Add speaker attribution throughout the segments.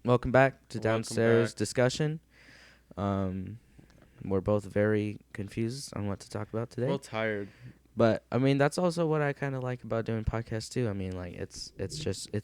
Speaker 1: Welcome back to
Speaker 2: Welcome
Speaker 1: Downstairs
Speaker 2: back.
Speaker 1: Discussion. We're both very confused on what to talk about today.
Speaker 2: Well, tired.
Speaker 1: But I mean, that's also what I kind of like about doing podcasts too. I mean, like it's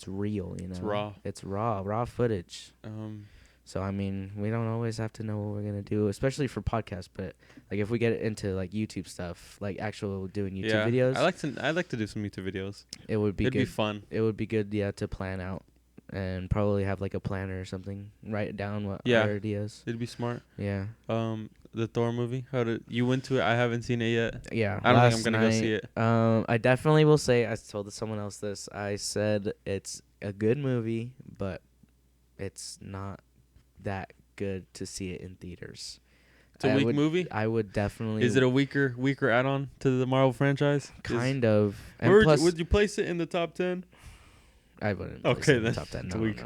Speaker 1: real, you know.
Speaker 2: It's raw.
Speaker 1: It's raw footage.
Speaker 2: Um,
Speaker 1: So I mean, we don't always have to know what we're gonna do, especially for podcasts. But like if we get into like YouTube stuff, like actual doing YouTube videos,
Speaker 2: I like to do some YouTube videos.
Speaker 1: it would be
Speaker 2: It'd
Speaker 1: good.
Speaker 2: be fun.
Speaker 1: It would be good, yeah, to plan out and probably have like a planner or something. Write down what
Speaker 2: Yeah.
Speaker 1: our ideas.
Speaker 2: It'd be smart.
Speaker 1: Yeah.
Speaker 2: The Thor movie. How did you went to it? I haven't seen it yet.
Speaker 1: Yeah.
Speaker 2: I don't think I'm
Speaker 1: last
Speaker 2: gonna go see
Speaker 1: night,
Speaker 2: it.
Speaker 1: I definitely will say, I told someone else this. I said it's a good movie, but it's not that good to see it in theaters.
Speaker 2: It's a weak movie.
Speaker 1: I would definitely.
Speaker 2: Is it a weaker add-on to the Marvel franchise?
Speaker 1: Kind of? And
Speaker 2: Where
Speaker 1: plus,
Speaker 2: would you place it in the top 10?
Speaker 1: I wouldn't.
Speaker 2: Okay,
Speaker 1: place it in the
Speaker 2: then
Speaker 1: top 10.
Speaker 2: it's
Speaker 1: No,
Speaker 2: weak.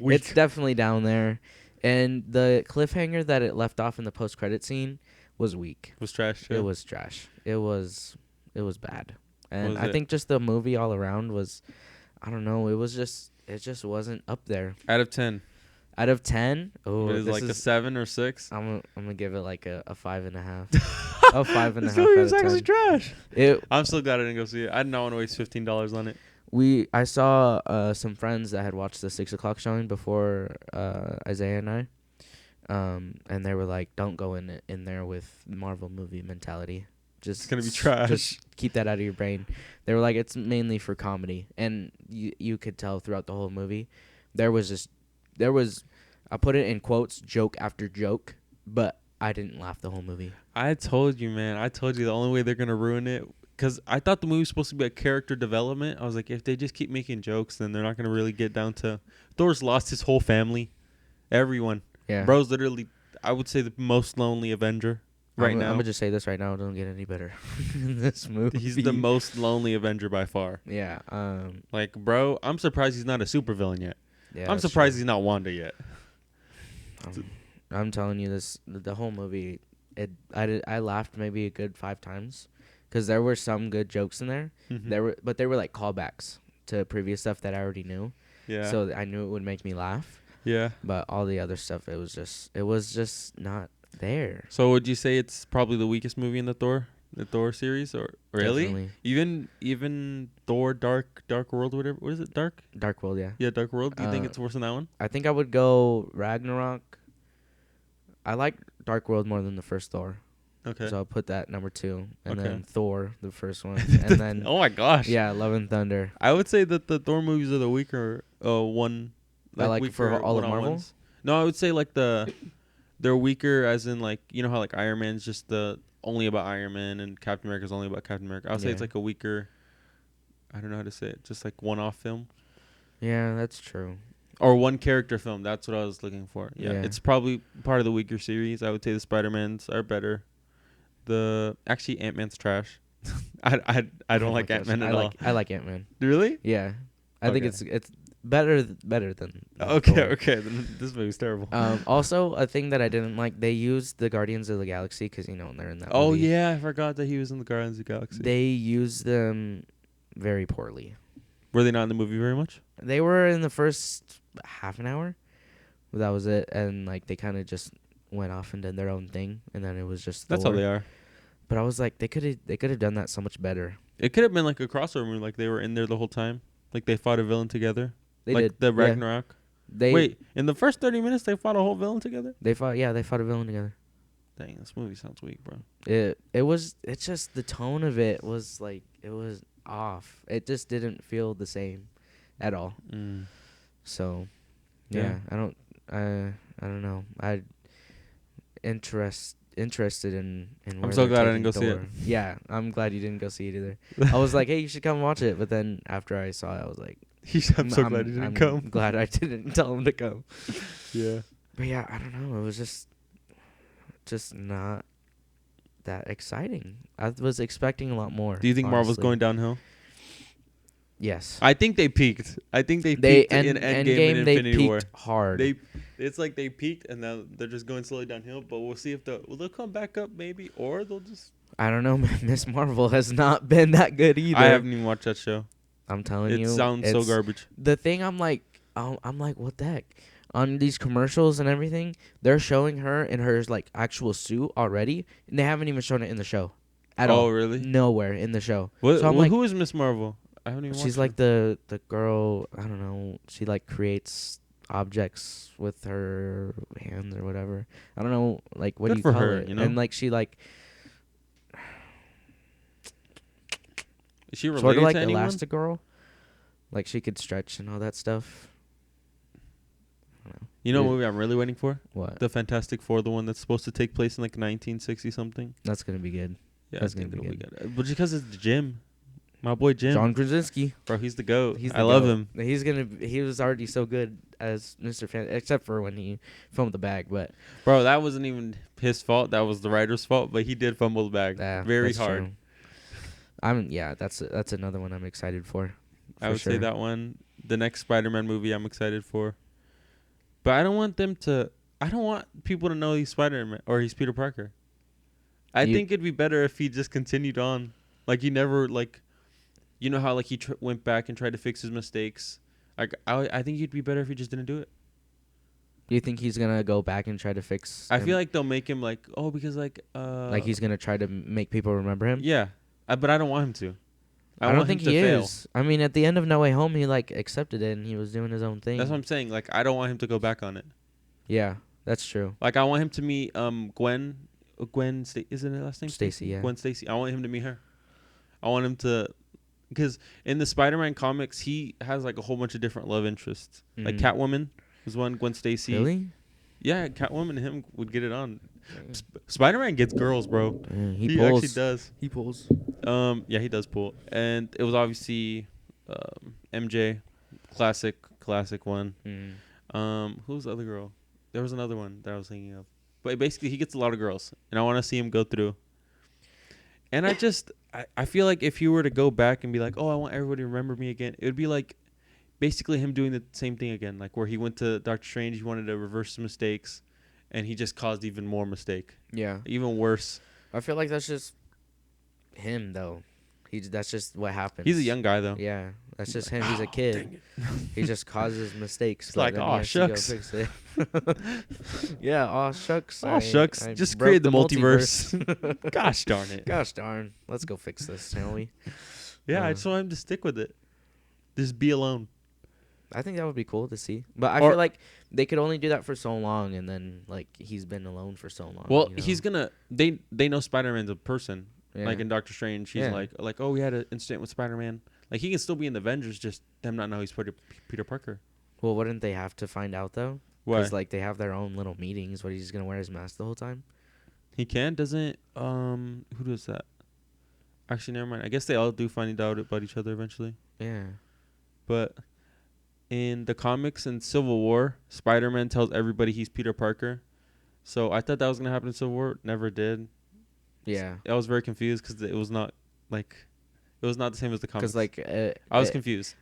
Speaker 1: no. It's definitely down there, and the cliffhanger that it left off in the post-credit scene was weak.
Speaker 2: Was trash.
Speaker 1: It was trash. It was bad, and
Speaker 2: Was
Speaker 1: I
Speaker 2: it?
Speaker 1: think just the movie all around was, I don't know. It just wasn't up there.
Speaker 2: Out of 10.
Speaker 1: Out of 10,
Speaker 2: It is like a 7 or 6.
Speaker 1: I'm gonna give it like a 5.5. A 5.5
Speaker 2: This movie was
Speaker 1: out of
Speaker 2: actually
Speaker 1: 10.
Speaker 2: trash. I'm so glad I didn't go see it. I did not want to waste $15 on it.
Speaker 1: I saw some friends that had watched the 6 o'clock showing before Isaiah and I, and they were like, "Don't go in there with Marvel movie mentality. Just
Speaker 2: It's gonna be trash.
Speaker 1: Just keep that out of your brain." They were like, "It's mainly for comedy," and you could tell throughout the whole movie, there was I put it in quotes, joke after joke, but I didn't laugh the whole movie.
Speaker 2: I told you, man. I told you the only way they're gonna ruin it. Because I thought the movie was supposed to be a character development. I was like, if they just keep making jokes, then they're not going to really get down to... Thor's lost his whole family. Everyone.
Speaker 1: Yeah,
Speaker 2: Bro's literally, I would say, the most lonely Avenger now.
Speaker 1: I'm gonna just say this right now. It don't get any better in this movie.
Speaker 2: He's the most lonely Avenger by far.
Speaker 1: Yeah.
Speaker 2: Like, bro, I'm surprised he's not a supervillain yet.
Speaker 1: Yeah.
Speaker 2: I'm surprised he's not Wanda yet.
Speaker 1: I'm telling you, the whole movie. I laughed maybe a good 5 times. Because there were some good jokes in there.
Speaker 2: Mm-hmm.
Speaker 1: But they were like callbacks to previous stuff that I already knew.
Speaker 2: Yeah.
Speaker 1: So I knew it would make me laugh.
Speaker 2: Yeah.
Speaker 1: But all the other stuff, it was just not there.
Speaker 2: So would you say it's probably the weakest movie in the Thor series, or really?
Speaker 1: Definitely.
Speaker 2: Even Thor Dark World, whatever. What is it? Dark
Speaker 1: World, yeah.
Speaker 2: Yeah, Dark World. Do you think it's worse than that one?
Speaker 1: I think I would go Ragnarok. I like Dark World more than the first Thor.
Speaker 2: Okay.
Speaker 1: So I'll put that number 2, and then Thor, the first one, and then
Speaker 2: oh my gosh.
Speaker 1: yeah, Love and Thunder.
Speaker 2: I would say that the Thor movies are the weaker one.
Speaker 1: Like for all of Marvel.
Speaker 2: No, I would say like they're weaker as in like, you know how like Iron Man's just the only about Iron Man and Captain America's only about Captain America. I would say it's like a weaker, I don't know how to say it, just like one-off film.
Speaker 1: Yeah, that's true.
Speaker 2: Or one character film. That's what I was looking for. Yeah.
Speaker 1: Yeah.
Speaker 2: It's probably part of the weaker series. I would say the Spider-Mans are better. Actually Ant-Man's trash. I don't like Ant-Man at all.
Speaker 1: I like Ant-Man.
Speaker 2: Really?
Speaker 1: Yeah, I think it's better than.
Speaker 2: Okay,
Speaker 1: Thor.
Speaker 2: okay. Then this movie's terrible.
Speaker 1: Also, a thing that I didn't like, they used the Guardians of the Galaxy because they're in that.
Speaker 2: Oh
Speaker 1: movie.
Speaker 2: yeah, I forgot that he was in the Guardians of the Galaxy.
Speaker 1: They used them very poorly.
Speaker 2: Were they not in the movie very much?
Speaker 1: They were in the first half an hour. That was it, and like they kind of just went off and did their own thing, and then it was just.
Speaker 2: That's
Speaker 1: Thor.
Speaker 2: how they are.
Speaker 1: But I was like, they could have done that so much better.
Speaker 2: It could have been like a crossover movie, like they were in there the whole time, like they fought a villain together. They did the Ragnarok.
Speaker 1: Yeah.
Speaker 2: Wait, in the first 30 minutes they fought a whole villain together.
Speaker 1: They fought a villain together.
Speaker 2: Dang, this movie sounds weak, bro.
Speaker 1: It's just the tone of it was like it was off. It just didn't feel the same at all. So yeah. I don't know. Interested in where
Speaker 2: I'm so
Speaker 1: they're
Speaker 2: glad I didn't go
Speaker 1: taking
Speaker 2: see
Speaker 1: Thor.
Speaker 2: it.
Speaker 1: Yeah, I'm glad you didn't go see it either. I was like, hey, you should come watch it. But then after I saw it, I was like,
Speaker 2: I'm so glad you didn't come.
Speaker 1: I'm glad I didn't tell him to come.
Speaker 2: Yeah.
Speaker 1: But yeah, I don't know. It was just not that exciting. I was expecting a lot more.
Speaker 2: Do you think Marvel's going downhill?
Speaker 1: Yes.
Speaker 2: I think they peaked. I think they peaked in Endgame and
Speaker 1: they
Speaker 2: Infinity
Speaker 1: peaked
Speaker 2: War.
Speaker 1: hard.
Speaker 2: It's like they peaked and now they're just going slowly downhill. But we'll see if they'll come back up maybe, or they'll just.
Speaker 1: I don't know. Miss Marvel has not been that good either.
Speaker 2: I haven't even watched that show.
Speaker 1: I'm telling you,
Speaker 2: It sounds so garbage.
Speaker 1: The thing I'm like, what the heck? on these commercials and everything, they're showing her in her like actual suit already, and they haven't even shown it in the show, at
Speaker 2: Oh,
Speaker 1: all.
Speaker 2: really?
Speaker 1: Nowhere in the show.
Speaker 2: What?
Speaker 1: So I'm like,
Speaker 2: Who is Miss Marvel? I haven't even
Speaker 1: she's
Speaker 2: watched her.
Speaker 1: like the girl. I don't know. She like creates objects with her hands or whatever. I don't know. Like what do
Speaker 2: Good
Speaker 1: you
Speaker 2: for
Speaker 1: call
Speaker 2: her,
Speaker 1: it?
Speaker 2: you know?
Speaker 1: And like she like
Speaker 2: Is she
Speaker 1: sort of
Speaker 2: related
Speaker 1: like
Speaker 2: to anyone?
Speaker 1: Elastigirl. Like she could stretch and all that stuff. I don't know.
Speaker 2: You know what
Speaker 1: Dude,
Speaker 2: movie I'm really waiting for?
Speaker 1: what?
Speaker 2: The Fantastic Four, the one that's supposed to take place in like 1960 something.
Speaker 1: That's gonna be good.
Speaker 2: Yeah,
Speaker 1: That's
Speaker 2: I think
Speaker 1: gonna be
Speaker 2: it'll be
Speaker 1: good.
Speaker 2: good. But just because it's Jim, my boy Jim,
Speaker 1: John Krasinski.
Speaker 2: bro, he's the goat.
Speaker 1: He's the
Speaker 2: I love
Speaker 1: goat.
Speaker 2: him.
Speaker 1: He was already so good as Mr. Fan, except for when he filmed the bag. But
Speaker 2: Bro, that wasn't even his fault. That was the writer's fault. But he did fumble the bag very
Speaker 1: that's
Speaker 2: hard.
Speaker 1: true. That's another one I'm excited for.
Speaker 2: I would say that one. The next Spider-Man movie I'm excited for. But I don't want people to know he's Spider-Man or he's Peter Parker. I think it'd be better if he just continued on. Like he never like, you know how like he went back and tried to fix his mistakes. Like I think it'd be better if he just didn't do it.
Speaker 1: Do you think he's gonna go back and try to fix?
Speaker 2: I feel like they'll make him like, oh, because like
Speaker 1: he's gonna try to make people remember him.
Speaker 2: Yeah, but I don't want him to.
Speaker 1: I don't
Speaker 2: want
Speaker 1: think
Speaker 2: him to
Speaker 1: he
Speaker 2: fail.
Speaker 1: is. I mean, at the end of No Way Home, he like accepted it and he was doing his own thing.
Speaker 2: That's what I'm saying. Like I don't want him to go back on it.
Speaker 1: Yeah, that's true.
Speaker 2: Like I want him to meet Gwen. Isn't her last name
Speaker 1: Stacy? Yeah.
Speaker 2: Gwen Stacy. I want him to meet her. I want him to, because in the Spider-Man comics, he has like a whole bunch of different love interests. Like Catwoman was one. Gwen Stacy.
Speaker 1: Really?
Speaker 2: Yeah, Catwoman and him would get it on. Spider-Man gets girls, bro.
Speaker 1: He
Speaker 2: actually
Speaker 1: pulls.
Speaker 2: does.
Speaker 1: He pulls.
Speaker 2: Yeah, he does pull. And it was obviously MJ, classic one. Who's the other girl? There was another one that I was thinking of. But basically, he gets a lot of girls, and I want to see him go through. And I feel like if you were to go back and be like, oh, I want everybody to remember me again, it would be like basically him doing the same thing again, like where he went to Doctor Strange, he wanted to reverse his mistakes, and he just caused even more mistake.
Speaker 1: Yeah.
Speaker 2: Even worse.
Speaker 1: I feel like that's just him, though. That's just what happens.
Speaker 2: He's a young guy, though.
Speaker 1: Yeah, that's just him. He's a kid. He just causes mistakes.
Speaker 2: It's like,
Speaker 1: then he
Speaker 2: aw,
Speaker 1: has to go
Speaker 2: shucks.
Speaker 1: fix it. Yeah, aw, shucks.
Speaker 2: Oh, shucks.
Speaker 1: I
Speaker 2: Just
Speaker 1: broke
Speaker 2: create the multiverse. Gosh darn it.
Speaker 1: Gosh darn. Let's go fix this, shall we?
Speaker 2: Yeah, I just want him to stick with it. Just be alone.
Speaker 1: I think that would be cool to see. But I
Speaker 2: Or-
Speaker 1: feel like they could only do that for so long, and then, like, he's been alone for so long.
Speaker 2: Well,
Speaker 1: you know?
Speaker 2: he's gonna. They know Spider-Man's a person.
Speaker 1: Yeah.
Speaker 2: Like in Doctor Strange, he's
Speaker 1: Yeah.
Speaker 2: like, oh, we had an incident with Spider-Man. Like he can still be in the Avengers, just them not know he's Peter Parker.
Speaker 1: Well, wouldn't they have to find out, though?
Speaker 2: Why?
Speaker 1: Because, like, they have their own little meetings. What, he's just going to wear his mask the whole time?
Speaker 2: He can, doesn't. Who does that? Actually, never mind. I guess they all do find out about each other eventually.
Speaker 1: Yeah.
Speaker 2: But in the comics in Civil War, Spider-Man tells everybody he's Peter Parker. So I thought that was gonna happen in Civil War. Never did.
Speaker 1: Yeah.
Speaker 2: I was very confused because it was not the same as the comics.
Speaker 1: Because, like,
Speaker 2: I was confused.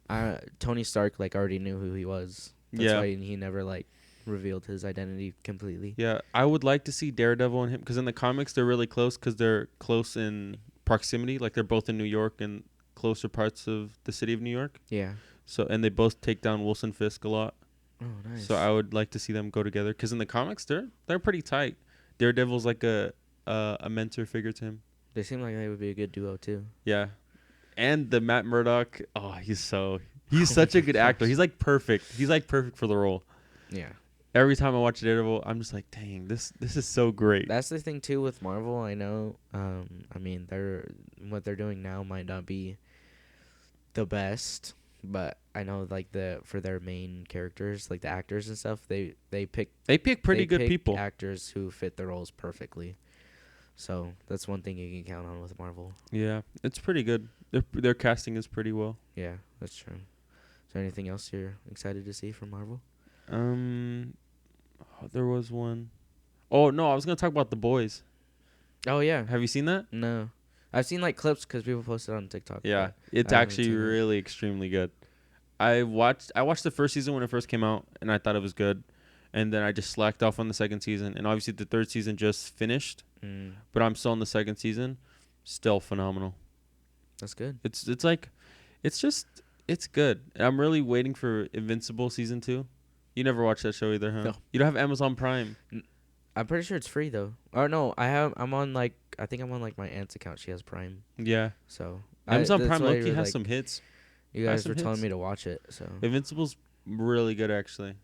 Speaker 1: Tony Stark, like, already knew who he was. That's
Speaker 2: Yeah.
Speaker 1: why he never, like, revealed his identity completely.
Speaker 2: Yeah, I would like to see Daredevil and him because in the comics they're really close because they're close in proximity. Like they're both in New York and closer parts of the city of New York.
Speaker 1: Yeah.
Speaker 2: So and they both take down Wilson Fisk a lot.
Speaker 1: Oh, nice.
Speaker 2: So I would like to see them go together because in the comics they're pretty tight. Daredevil's like a mentor figure to him.
Speaker 1: They seem like they would be a good duo, too.
Speaker 2: Yeah, and the Matt Murdock. Oh, he's such a good actor. He's like perfect. He's like perfect for the role.
Speaker 1: Yeah.
Speaker 2: Every time I watch Daredevil, I'm just like, dang, this is so great.
Speaker 1: That's the thing, too, with Marvel. I know, I mean, what they're doing now might not be the best, but I know, like, for their main characters, like the actors and stuff, they pick
Speaker 2: pretty good people.
Speaker 1: actors who fit the roles perfectly. So that's one thing you can count on with Marvel.
Speaker 2: Yeah, it's pretty good. Their casting is pretty well.
Speaker 1: Yeah, that's true. Is there anything else you're excited to see from Marvel?
Speaker 2: There was one. Oh no, I was gonna talk about the Boys.
Speaker 1: Oh yeah.
Speaker 2: Have you seen that?
Speaker 1: No, I've seen like clips because people post it on TikTok.
Speaker 2: Yeah, it's
Speaker 1: I haven't
Speaker 2: actually
Speaker 1: seen it.
Speaker 2: really extremely good. I watched the first season when it first came out, and I thought it was good, and then I just slacked off on the second season, and obviously the third season just finished, but I'm still in the second season, still phenomenal.
Speaker 1: That's good.
Speaker 2: It's good. I'm really waiting for Invincible season 2. You never watched that show either, huh?
Speaker 1: No.
Speaker 2: You don't have Amazon Prime.
Speaker 1: I'm pretty sure it's free though. Or no, I'm on like I think I'm on like my aunt's account. She has Prime,
Speaker 2: Yeah.
Speaker 1: so
Speaker 2: Amazon
Speaker 1: that's
Speaker 2: Prime
Speaker 1: why
Speaker 2: low-key
Speaker 1: you're,
Speaker 2: has
Speaker 1: like,
Speaker 2: some hits.
Speaker 1: you
Speaker 2: has
Speaker 1: guys
Speaker 2: some
Speaker 1: were telling
Speaker 2: hits.
Speaker 1: me to watch it. So
Speaker 2: Invincible's really good, actually.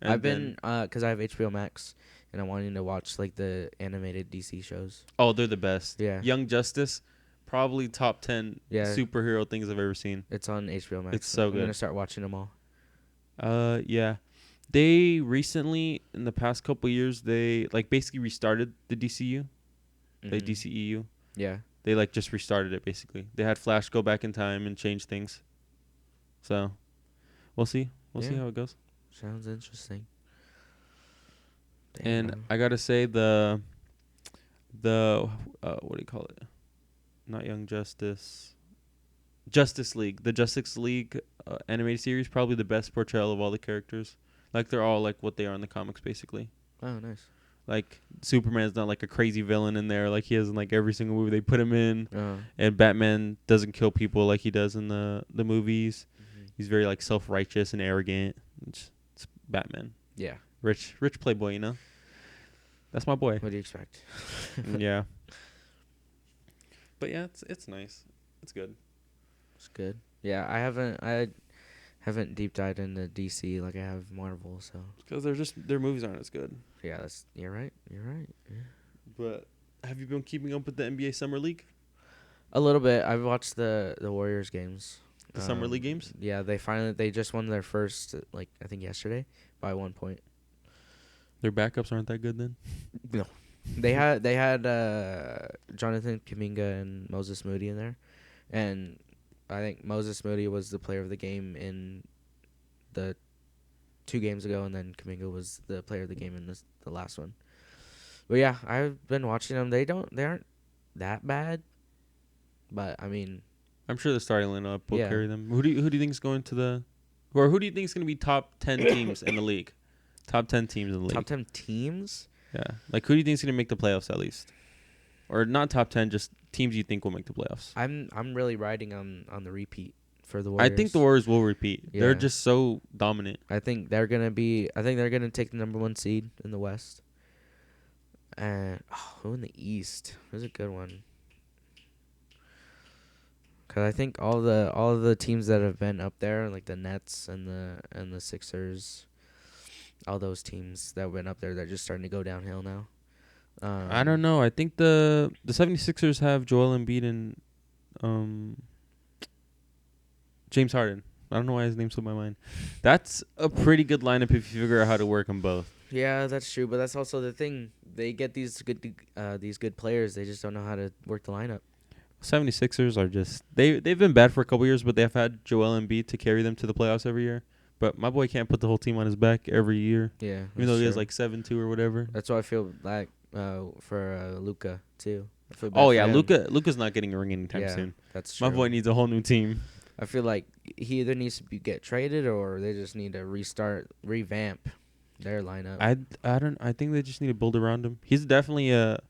Speaker 2: And
Speaker 1: I've been because I have HBO Max and I'm wanting to watch like the animated DC shows.
Speaker 2: Oh, they're the best.
Speaker 1: Yeah.
Speaker 2: Young Justice, probably top 10
Speaker 1: Yeah.
Speaker 2: superhero things I've ever seen.
Speaker 1: It's on HBO Max.
Speaker 2: It's so
Speaker 1: I'm gonna
Speaker 2: good.
Speaker 1: start watching them all.
Speaker 2: Yeah. They recently, in the past couple years, they like basically restarted the DCU, the
Speaker 1: Mhm.
Speaker 2: DCEU.
Speaker 1: Yeah.
Speaker 2: They like just restarted it basically. They had Flash go back in time and change things. So, we'll see. We'll see
Speaker 1: Yeah.
Speaker 2: how it goes.
Speaker 1: Sounds interesting. Damn,
Speaker 2: And
Speaker 1: bro.
Speaker 2: I gotta say the what do you call it? Not Young Justice. Justice League. The Justice League animated series, probably the best portrayal of all the characters. Like they're all like what they are in the comics, basically.
Speaker 1: Oh, nice.
Speaker 2: Like Superman's not like a crazy villain in there, like he is in like every single movie they put him in.
Speaker 1: Oh.
Speaker 2: And Batman doesn't kill people like he does in the movies.
Speaker 1: Mhm.
Speaker 2: He's very like self-righteous and arrogant. It's Batman.
Speaker 1: Yeah.
Speaker 2: Rich playboy, you know. That's my boy.
Speaker 1: What do you expect?
Speaker 2: Yeah. But yeah, it's nice. It's good.
Speaker 1: It's good. Yeah, I haven't deep dived into DC like I have Marvel, so
Speaker 2: Because their movies aren't as good.
Speaker 1: yeah, you're right. You're right. Yeah.
Speaker 2: But have you been keeping up with the NBA Summer League?
Speaker 1: A little bit. I've watched the Warriors games.
Speaker 2: The Summer League games?
Speaker 1: Yeah, they just won their first like I think yesterday by 1 point.
Speaker 2: Their backups aren't that good then?
Speaker 1: No. They had Jonathan Kuminga and Moses Moody in there, and I think Moses Moody was the player of the game in the 2 games ago, and then Kuminga was the player of the game in the last one. But yeah, I've been watching them. They aren't that bad, but I mean,
Speaker 2: I'm sure the starting lineup will
Speaker 1: Yeah.
Speaker 2: carry them. Who do you think is going to the, or who do you think is going to be top 10 teams in the league? Top 10 teams in the league.
Speaker 1: top 10 teams.
Speaker 2: Yeah. Like who do you think is going to make the playoffs at least? Or not top 10, just teams you think will make the playoffs.
Speaker 1: I'm really riding on the repeat for the Warriors.
Speaker 2: I think the Warriors will repeat.
Speaker 1: Yeah.
Speaker 2: They're just so dominant.
Speaker 1: I think they're gonna take the number 1 seed in the West. And who in the East? Who's a good one? Cause I think all the teams that have been up there, like the Nets and the Sixers, all those teams that went up there, they're just starting to go downhill now.
Speaker 2: I don't know. I think the 76ers have Joel Embiid and James Harden. I don't know why his name slipped my mind. That's a pretty good lineup if you figure out how to work them both.
Speaker 1: Yeah, that's true, but that's also the thing. They get these good players. They just don't know how to work the lineup.
Speaker 2: 76ers are just they've been bad for a couple years, but they've had Joel Embiid to carry them to the playoffs every year. But my boy can't put the whole team on his back every year,
Speaker 1: Yeah,
Speaker 2: even though
Speaker 1: that's
Speaker 2: he has
Speaker 1: true.
Speaker 2: like 7-2 or whatever.
Speaker 1: That's why I feel like for Luka too. I feel bad
Speaker 2: Oh
Speaker 1: for
Speaker 2: yeah,
Speaker 1: him.
Speaker 2: Luka's not getting a ring anytime
Speaker 1: Yeah,
Speaker 2: soon.
Speaker 1: that's true.
Speaker 2: My boy needs a whole new team.
Speaker 1: I feel like he either needs to get traded or they just need to revamp their lineup.
Speaker 2: I think they just need to build around him. He's definitely a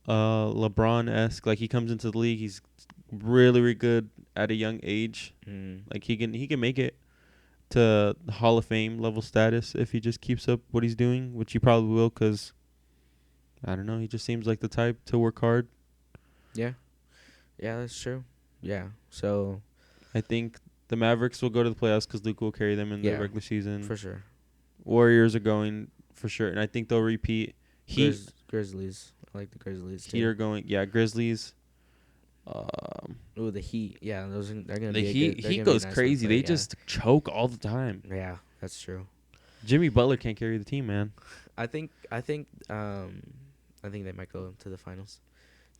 Speaker 2: LeBron-esque. Like he comes into the league, he's really, really good at a young age. Like he can make it to the Hall of Fame level status if he just keeps up what he's doing, which he probably will. Cause I don't know, he just seems like the type to work hard.
Speaker 1: Yeah, that's true. Yeah, so
Speaker 2: I think the Mavericks will go to the playoffs because Luka will carry them in the regular season.
Speaker 1: for sure.
Speaker 2: Warriors are going for sure, and I think they'll repeat. Heat
Speaker 1: Grizzlies. I like the Grizzlies too.
Speaker 2: Heat are going. Yeah, Grizzlies.
Speaker 1: Ooh, the Heat. Yeah, they're gonna
Speaker 2: The
Speaker 1: be
Speaker 2: Heat goes crazy. They just choke all the time.
Speaker 1: Yeah, that's true.
Speaker 2: Jimmy Butler can't carry the team, man.
Speaker 1: I think they might go to the finals.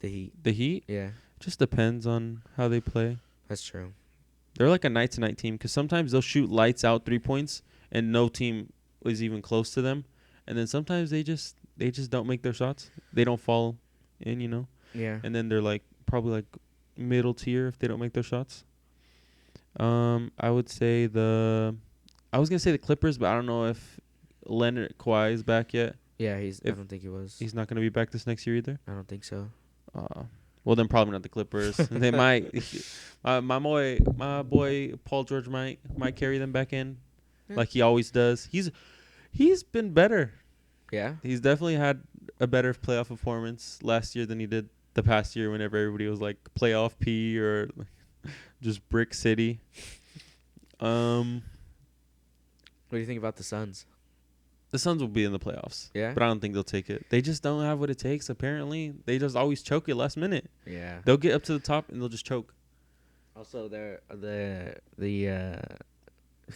Speaker 1: The Heat.
Speaker 2: The Heat?
Speaker 1: Yeah,
Speaker 2: Just depends on how they play.
Speaker 1: that's true.
Speaker 2: They're like a night-to-night team because sometimes they'll shoot lights out 3 points and no team is even close to them, and then sometimes they just don't make their shots. They don't fall in, you know.
Speaker 1: Yeah.
Speaker 2: And then they're like probably like middle tier if they don't make their shots. I would say I was gonna say the Clippers, but I don't know if Leonard Kawhi is back yet.
Speaker 1: Yeah, I don't think he was.
Speaker 2: He's not gonna be back this next year either.
Speaker 1: I don't think so.
Speaker 2: Well, then probably not the Clippers. They might. My boy Paul George might carry them back in, like he always does. He's been better.
Speaker 1: Yeah.
Speaker 2: He's definitely had a better playoff performance last year than he did the past year whenever everybody was like playoff P or just Brick City.
Speaker 1: What do you think about the Suns?
Speaker 2: The Suns will be in the playoffs.
Speaker 1: Yeah.
Speaker 2: But I don't think they'll take it. They just don't have what it takes, apparently. They just always choke it last minute.
Speaker 1: Yeah.
Speaker 2: They'll get up to the top and they'll just choke.
Speaker 1: Also, the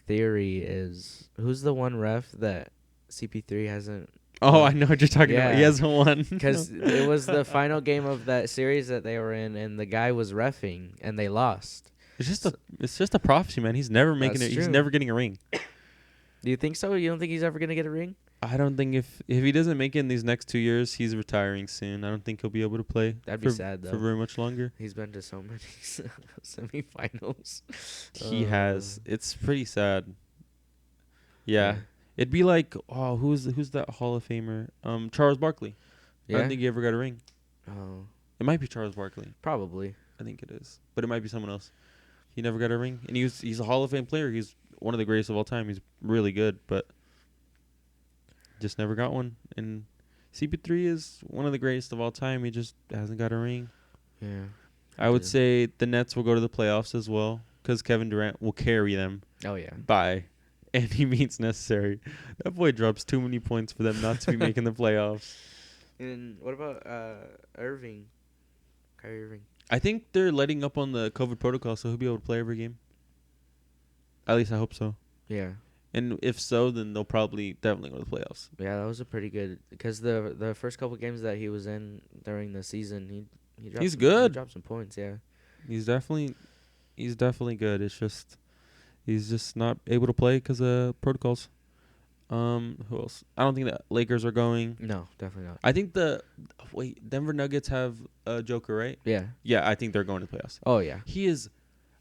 Speaker 1: theory is, who's the one ref that CP3 hasn't?
Speaker 2: Oh, I know what you're talking about. He
Speaker 1: Yeah.
Speaker 2: hasn't won.
Speaker 1: Because it was the final game of that series that they were in, and the guy was reffing, and they lost.
Speaker 2: It's just a prophecy, man. He's never making
Speaker 1: That's
Speaker 2: it. He's
Speaker 1: true.
Speaker 2: never getting a ring.
Speaker 1: Do you think so? You don't think he's ever gonna get a ring?
Speaker 2: I don't think if he doesn't make it in these next 2 years, he's retiring soon. I don't think he'll be able to play.
Speaker 1: That'd be sad,
Speaker 2: for
Speaker 1: though.
Speaker 2: very much longer.
Speaker 1: He's been to so many semifinals.
Speaker 2: He has. It's pretty sad. Yeah. It'd be like, who's that Hall of Famer? Charles Barkley. I
Speaker 1: Yeah.
Speaker 2: don't think he ever got a ring.
Speaker 1: Oh,
Speaker 2: It might be Charles Barkley.
Speaker 1: probably.
Speaker 2: I think it is, but it might be someone else. He never got a ring, and he's a Hall of Fame player. He's one of the greatest of all time. He's really good, but just never got one. And CP3 is one of the greatest of all time. He just hasn't got a ring.
Speaker 1: Yeah.
Speaker 2: I would say the Nets will go to the playoffs as well because Kevin Durant will carry them
Speaker 1: Oh yeah.
Speaker 2: by any means necessary. That boy drops too many points for them not to be making the playoffs.
Speaker 1: And what about Irving? Kyrie Irving.
Speaker 2: I think they're letting up on the COVID protocol, so he'll be able to play every game. At least I hope so.
Speaker 1: Yeah.
Speaker 2: And if so, then they'll definitely go to the playoffs.
Speaker 1: Yeah, that was a pretty good, because the first couple games that he was in during the season, he dropped
Speaker 2: He's
Speaker 1: some,
Speaker 2: good.
Speaker 1: He dropped some points, yeah.
Speaker 2: He's definitely good. It's just he's just not able to play because of protocols. Who else? I don't think the Lakers are going.
Speaker 1: No, definitely not.
Speaker 2: I think Denver Nuggets have a Joker, right?
Speaker 1: Yeah.
Speaker 2: Yeah, I think they're going to the playoffs.
Speaker 1: Oh yeah.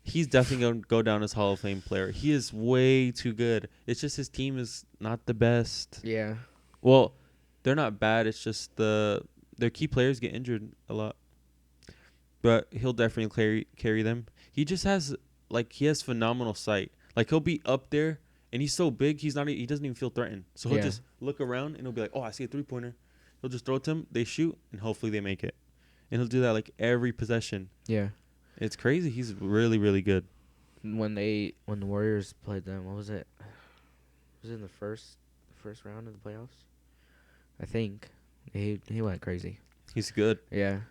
Speaker 2: He's definitely going to go down as Hall of Fame player. He is way too good. It's just his team is not the best.
Speaker 1: Yeah.
Speaker 2: Well, they're not bad. It's just their key players get injured a lot. But he'll definitely carry them. He just has phenomenal sight. Like he'll be up there and he's so big, he doesn't even feel threatened. So he'll just look around and he'll be like, "Oh, I see a 3-pointer." He'll just throw it to him, they shoot, and hopefully they make it. And he'll do that like every possession.
Speaker 1: Yeah.
Speaker 2: It's crazy. He's really, really good.
Speaker 1: When the Warriors played them, what was it? Was it in the first round of the playoffs? I think he went crazy.
Speaker 2: He's good.
Speaker 1: Yeah.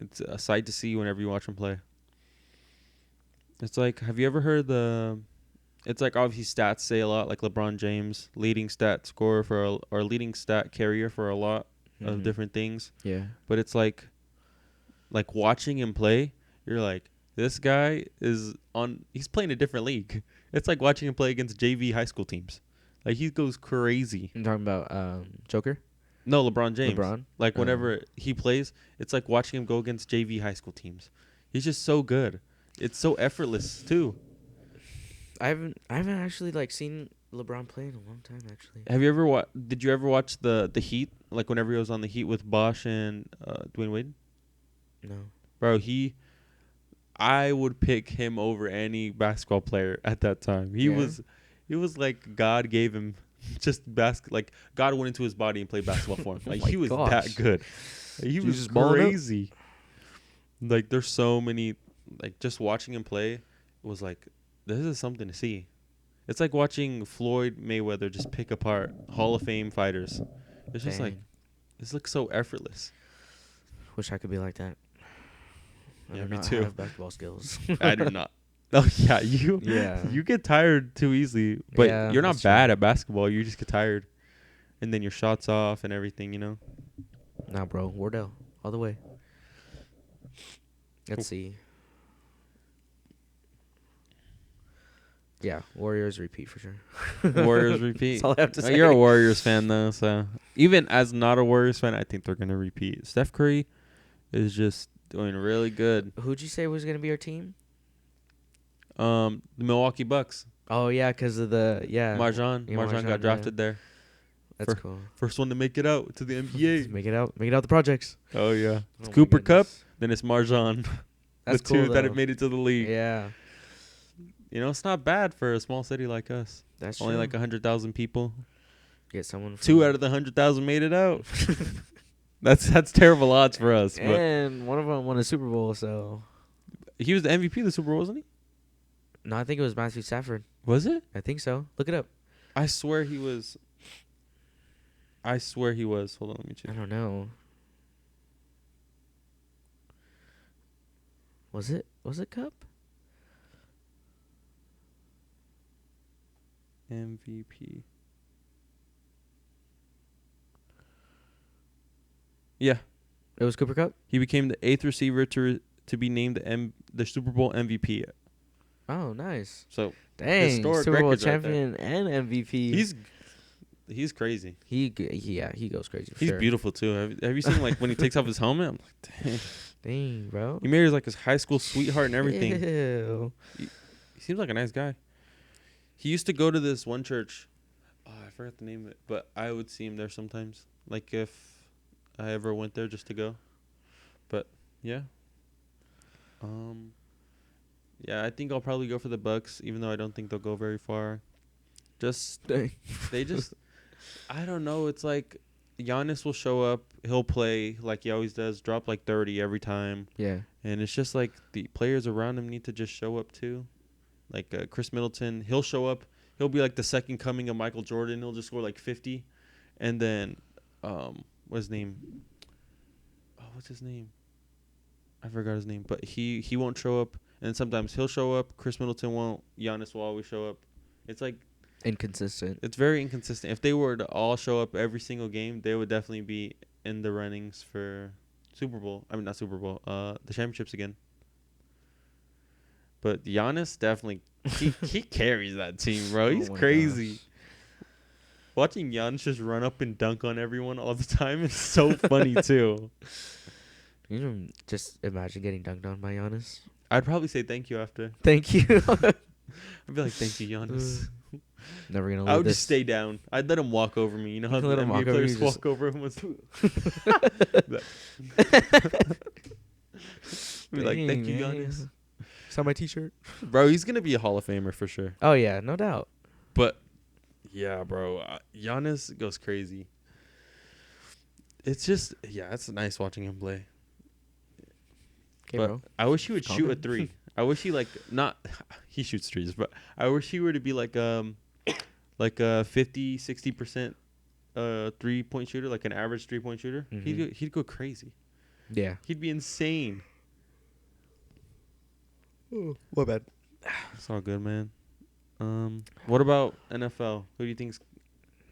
Speaker 2: It's a sight to see whenever you watch him play. It's like, have you ever heard it's like obviously stats say a lot, like LeBron James, leading stat scorer or leading stat carrier for a lot of different things.
Speaker 1: Yeah.
Speaker 2: But it's like watching him play, you're like, this guy he's playing a different league. It's like watching him play against JV high school teams. Like he goes crazy.
Speaker 1: You're talking about Joker?
Speaker 2: No, LeBron James.
Speaker 1: LeBron?
Speaker 2: Like whenever he plays, it's like watching him go against JV high school teams. He's just so good. It's so effortless too.
Speaker 1: I haven't actually seen LeBron play in a long time actually.
Speaker 2: Have you ever did you ever watch the Heat? Like whenever he was on the Heat with Bosch and Dwayne Wade?
Speaker 1: No.
Speaker 2: Bro, I would pick him over any basketball player at that time. He was like God gave him just like God went into his body and played basketball for him. Like he was that good. Like, he was crazy. Like there's so many, like just watching him play was like, this is something to see. It's like watching Floyd Mayweather just pick apart Hall of Fame fighters. It's just like, this looks so effortless.
Speaker 1: Wish I could be like that.
Speaker 2: Yeah,
Speaker 1: I do
Speaker 2: me
Speaker 1: not
Speaker 2: too.
Speaker 1: have basketball skills.
Speaker 2: I do not. Oh yeah, you get tired too easily, but
Speaker 1: Yeah,
Speaker 2: you're not
Speaker 1: that's
Speaker 2: bad
Speaker 1: true.
Speaker 2: at basketball. You just get tired, and then your shots off and everything.
Speaker 1: Nah, bro. Wardell. All the way. Let's see. Yeah, Warriors repeat for sure.
Speaker 2: Warriors repeat.
Speaker 1: That's all I have to say.
Speaker 2: You're a Warriors fan though, so even as not a Warriors fan, I think they're gonna repeat. Steph Curry is just doing really good.
Speaker 1: Who'd you say was going to be our team?
Speaker 2: The Milwaukee Bucks.
Speaker 1: Oh, yeah, because of the,
Speaker 2: Marjan.
Speaker 1: Yeah,
Speaker 2: Marjan got drafted there.
Speaker 1: That's cool.
Speaker 2: First one to make it out to the NBA.
Speaker 1: Make it out the projects.
Speaker 2: Oh yeah. It's
Speaker 1: Oh, my
Speaker 2: Cooper Cup,
Speaker 1: goodness.
Speaker 2: then it's Marjan.
Speaker 1: That's
Speaker 2: the
Speaker 1: cool,
Speaker 2: two that
Speaker 1: though.
Speaker 2: have made it to the league.
Speaker 1: Yeah,
Speaker 2: It's not bad for a small city like us.
Speaker 1: that's
Speaker 2: Only
Speaker 1: true.
Speaker 2: like 100,000 people.
Speaker 1: Get someone.
Speaker 2: 2 out of the 100,000 made it out. That's terrible odds for us. But
Speaker 1: And one of them won a Super Bowl, so.
Speaker 2: he was the MVP of the Super Bowl, wasn't he?
Speaker 1: No, I think it was Matthew Stafford.
Speaker 2: Was it?
Speaker 1: I think so. Look it up.
Speaker 2: I swear he was. Hold on, let me check.
Speaker 1: I don't know. Was it Cup?
Speaker 2: MVP. Yeah,
Speaker 1: It was Cooper Cup?
Speaker 2: he became the 8th receiver to be named the Super Bowl MVP.
Speaker 1: Oh, nice.
Speaker 2: So
Speaker 1: Dang,
Speaker 2: historic
Speaker 1: Super Bowl
Speaker 2: records right
Speaker 1: champion and MVP.
Speaker 2: he's crazy.
Speaker 1: He goes crazy for
Speaker 2: He's
Speaker 1: sure.
Speaker 2: beautiful too. Have you seen like when he takes off his helmet? I'm like, dang.
Speaker 1: Dang, bro.
Speaker 2: He marries like his high school sweetheart and everything.
Speaker 1: Ew.
Speaker 2: He seems like a nice guy. He used to go to this one church. Oh, I forgot the name of it, but I would see him there sometimes. Like if I ever went there just to go. But yeah. Yeah, I think I'll probably go for the Bucks, even though I don't think they'll go very far.
Speaker 1: Dang.
Speaker 2: They just I don't know, it's like Giannis will show up, he'll play like he always does, drop like 30 every time.
Speaker 1: Yeah.
Speaker 2: And it's just like the players around him need to just show up too. Like Chris Middleton, he'll show up. He'll be like the second coming of Michael Jordan. He'll just score like 50. And then, what's his name? Oh, what's his name? I forgot his name. But he won't show up. And sometimes he'll show up. Chris Middleton won't. Giannis will always show up. It's like
Speaker 1: Inconsistent.
Speaker 2: it's very inconsistent. If they were to all show up every single game, they would definitely be in the runnings for Super Bowl. I mean, not Super Bowl. The championships again. But Giannis definitely he carries that team, bro. He's crazy.
Speaker 1: Gosh.
Speaker 2: Watching Giannis just run up and dunk on everyone all the time is so funny too.
Speaker 1: You know, just imagine getting dunked on by Giannis.
Speaker 2: I'd probably say thank you after.
Speaker 1: Thank you.
Speaker 2: I'd be like, thank you, Giannis.
Speaker 1: Never gonna.
Speaker 2: I would
Speaker 1: this.
Speaker 2: just stay down. I'd let him walk over me. You know how the
Speaker 1: Let him
Speaker 2: NBA
Speaker 1: walk over
Speaker 2: players
Speaker 1: you, just-
Speaker 2: walk over him? Be like, thank you,
Speaker 1: Dang,
Speaker 2: Giannis.
Speaker 1: man. Saw my T-shirt.
Speaker 2: Bro, he's gonna be a Hall of Famer for sure.
Speaker 1: Oh yeah, no doubt.
Speaker 2: But yeah, bro, Giannis goes crazy. It's just it's nice watching him play.
Speaker 1: Okay,
Speaker 2: But
Speaker 1: bro.
Speaker 2: I wish he would
Speaker 1: Calm
Speaker 2: shoot a
Speaker 1: down.
Speaker 2: three. I wish he he shoots threes, but I wish he were to be like a 50-60% 3-point shooter, like an average 3-point shooter.
Speaker 1: Mhm.
Speaker 2: He'd go crazy.
Speaker 1: Yeah.
Speaker 2: He'd be insane.
Speaker 1: What bad?
Speaker 2: It's all good, man. What about NFL? Who do you think's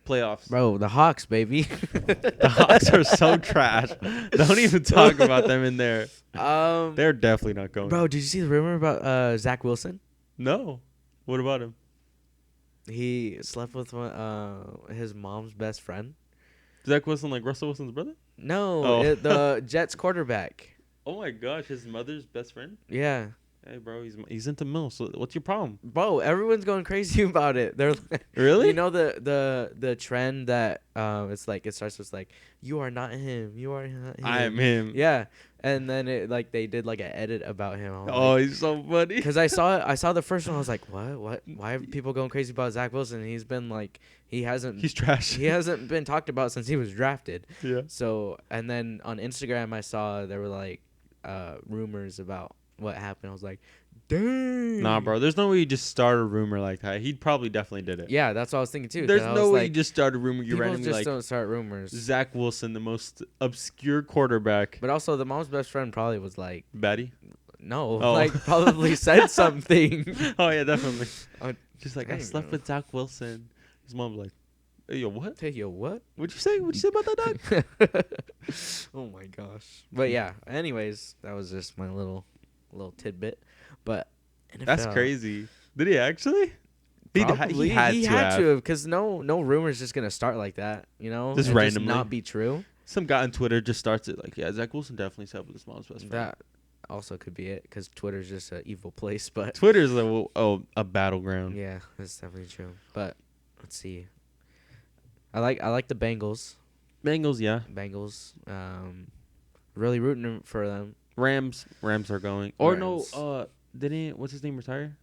Speaker 2: playoffs?
Speaker 1: Bro, the Hawks, baby.
Speaker 2: The Hawks are so trash. Don't even talk about them in there. They're definitely not going.
Speaker 1: Bro, did you see the rumor about Zach Wilson?
Speaker 2: No. What about him?
Speaker 1: He slept with his mom's best friend.
Speaker 2: Zach Wilson, like Russell Wilson's brother?
Speaker 1: No,
Speaker 2: Oh.
Speaker 1: the Jets quarterback.
Speaker 2: Oh my gosh, his mother's best friend?
Speaker 1: Yeah.
Speaker 2: Hey, bro, he's into Mill. So what's your problem?
Speaker 1: Bro, everyone's going crazy about it. They're
Speaker 2: Really?
Speaker 1: You know the trend that it's like it starts with like you are not him, you are not him.
Speaker 2: I am him.
Speaker 1: Yeah, and then it like they did like an edit about him.
Speaker 2: Oh, he's so funny.
Speaker 1: Because I saw the first one. I was like, what? Why are people going crazy about Zach Wilson? He's been like
Speaker 2: He's trash.
Speaker 1: he hasn't been talked about since he was drafted.
Speaker 2: Yeah.
Speaker 1: So and then on Instagram I saw there were like rumors about what happened. I was like, dang.
Speaker 2: Nah, bro. There's no way you just start a rumor like that. He probably definitely did it.
Speaker 1: Yeah, that's what I was thinking too.
Speaker 2: There's
Speaker 1: 'cause I
Speaker 2: no
Speaker 1: was
Speaker 2: way
Speaker 1: like,
Speaker 2: you just start a rumor. You
Speaker 1: people
Speaker 2: randomly
Speaker 1: just
Speaker 2: like
Speaker 1: don't start rumors.
Speaker 2: Zach Wilson, the most obscure quarterback.
Speaker 1: But also, the mom's best friend probably was like,
Speaker 2: Batty?
Speaker 1: no,
Speaker 2: Oh.
Speaker 1: like probably said something.
Speaker 2: Oh, yeah, definitely.
Speaker 1: Oh,
Speaker 2: Just like, I
Speaker 1: dang,
Speaker 2: slept
Speaker 1: bro.
Speaker 2: with Zach Wilson. His mom's like, hey, yo, what?
Speaker 1: Hey, yo, what?
Speaker 2: What'd you say? What'd you say about that, dog?
Speaker 1: Oh my gosh. But yeah. Anyways, that was just my little tidbit. But NFL,
Speaker 2: That's crazy. Did he actually?
Speaker 1: Probably.
Speaker 2: He had to have.
Speaker 1: because no rumor's just gonna start like that. You know,
Speaker 2: Just
Speaker 1: and
Speaker 2: randomly.
Speaker 1: not be true.
Speaker 2: Some guy on Twitter just starts it like, yeah, Zach Wilson definitely slept with his mom's best friend.
Speaker 1: That also could be it because Twitter's just an evil place. But
Speaker 2: Twitter's a battleground.
Speaker 1: yeah, that's definitely true. But let's see. I like the Bengals.
Speaker 2: Bengals, yeah.
Speaker 1: Bengals. Really rooting for them.
Speaker 2: Rams are going. Or
Speaker 1: Rams.
Speaker 2: no, didn't what's his name retire?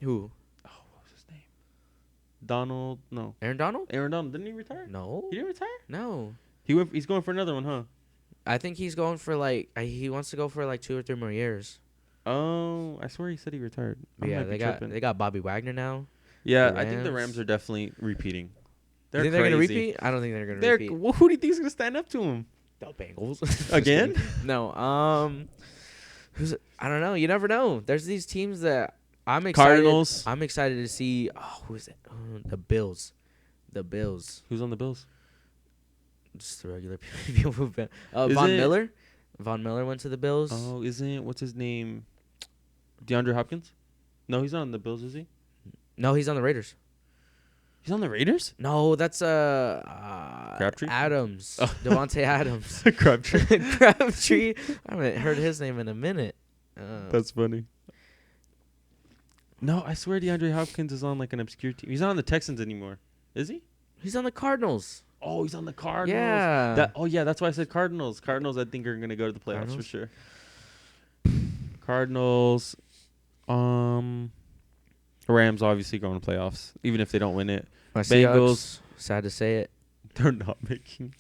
Speaker 1: Who?
Speaker 2: Oh, what was his name? Donald. No.
Speaker 1: Aaron Donald?
Speaker 2: Aaron Donald. Didn't he retire?
Speaker 1: No.
Speaker 2: He didn't retire?
Speaker 1: No.
Speaker 2: He's going for another one, huh?
Speaker 1: I think he's going for like he wants to go for like 2 or 3 more years.
Speaker 2: Oh, I swear he said he retired.
Speaker 1: But yeah, they got Bobby Wagner now.
Speaker 2: Yeah, I think the Rams are definitely repeating.
Speaker 1: You think they're gonna repeat? I don't think they're gonna repeat.
Speaker 2: Who do you think is gonna stand up to him?
Speaker 1: The Bengals
Speaker 2: Again?
Speaker 1: No. I don't know. You never know. There's these teams that I'm excited.
Speaker 2: Cardinals.
Speaker 1: I'm excited to see. Oh, who is it? The Bills. The Bills.
Speaker 2: Who's on the Bills?
Speaker 1: Just the regular people. Von Miller. Von Miller went to the Bills.
Speaker 2: Oh, what's his name? DeAndre Hopkins? No, he's not on the Bills, is he?
Speaker 1: No, he's on the Raiders.
Speaker 2: He's on the Raiders?
Speaker 1: No, that's
Speaker 2: Crabtree?
Speaker 1: Adams. Oh. Devontae Adams.
Speaker 2: Crabtree.
Speaker 1: Crabtree. I haven't heard his name in a minute.
Speaker 2: That's funny. No, I swear DeAndre Hopkins is on like an obscure team. He's not on the Texans anymore. Is he?
Speaker 1: He's on the Cardinals.
Speaker 2: Oh, he's on the Cardinals.
Speaker 1: Yeah.
Speaker 2: That's why I said Cardinals. Cardinals, I think, are going to go to the playoffs for sure. Cardinals. Rams obviously going to playoffs, even if they don't win it.
Speaker 1: My
Speaker 2: Bengals.
Speaker 1: Sad to say it.
Speaker 2: They're not making.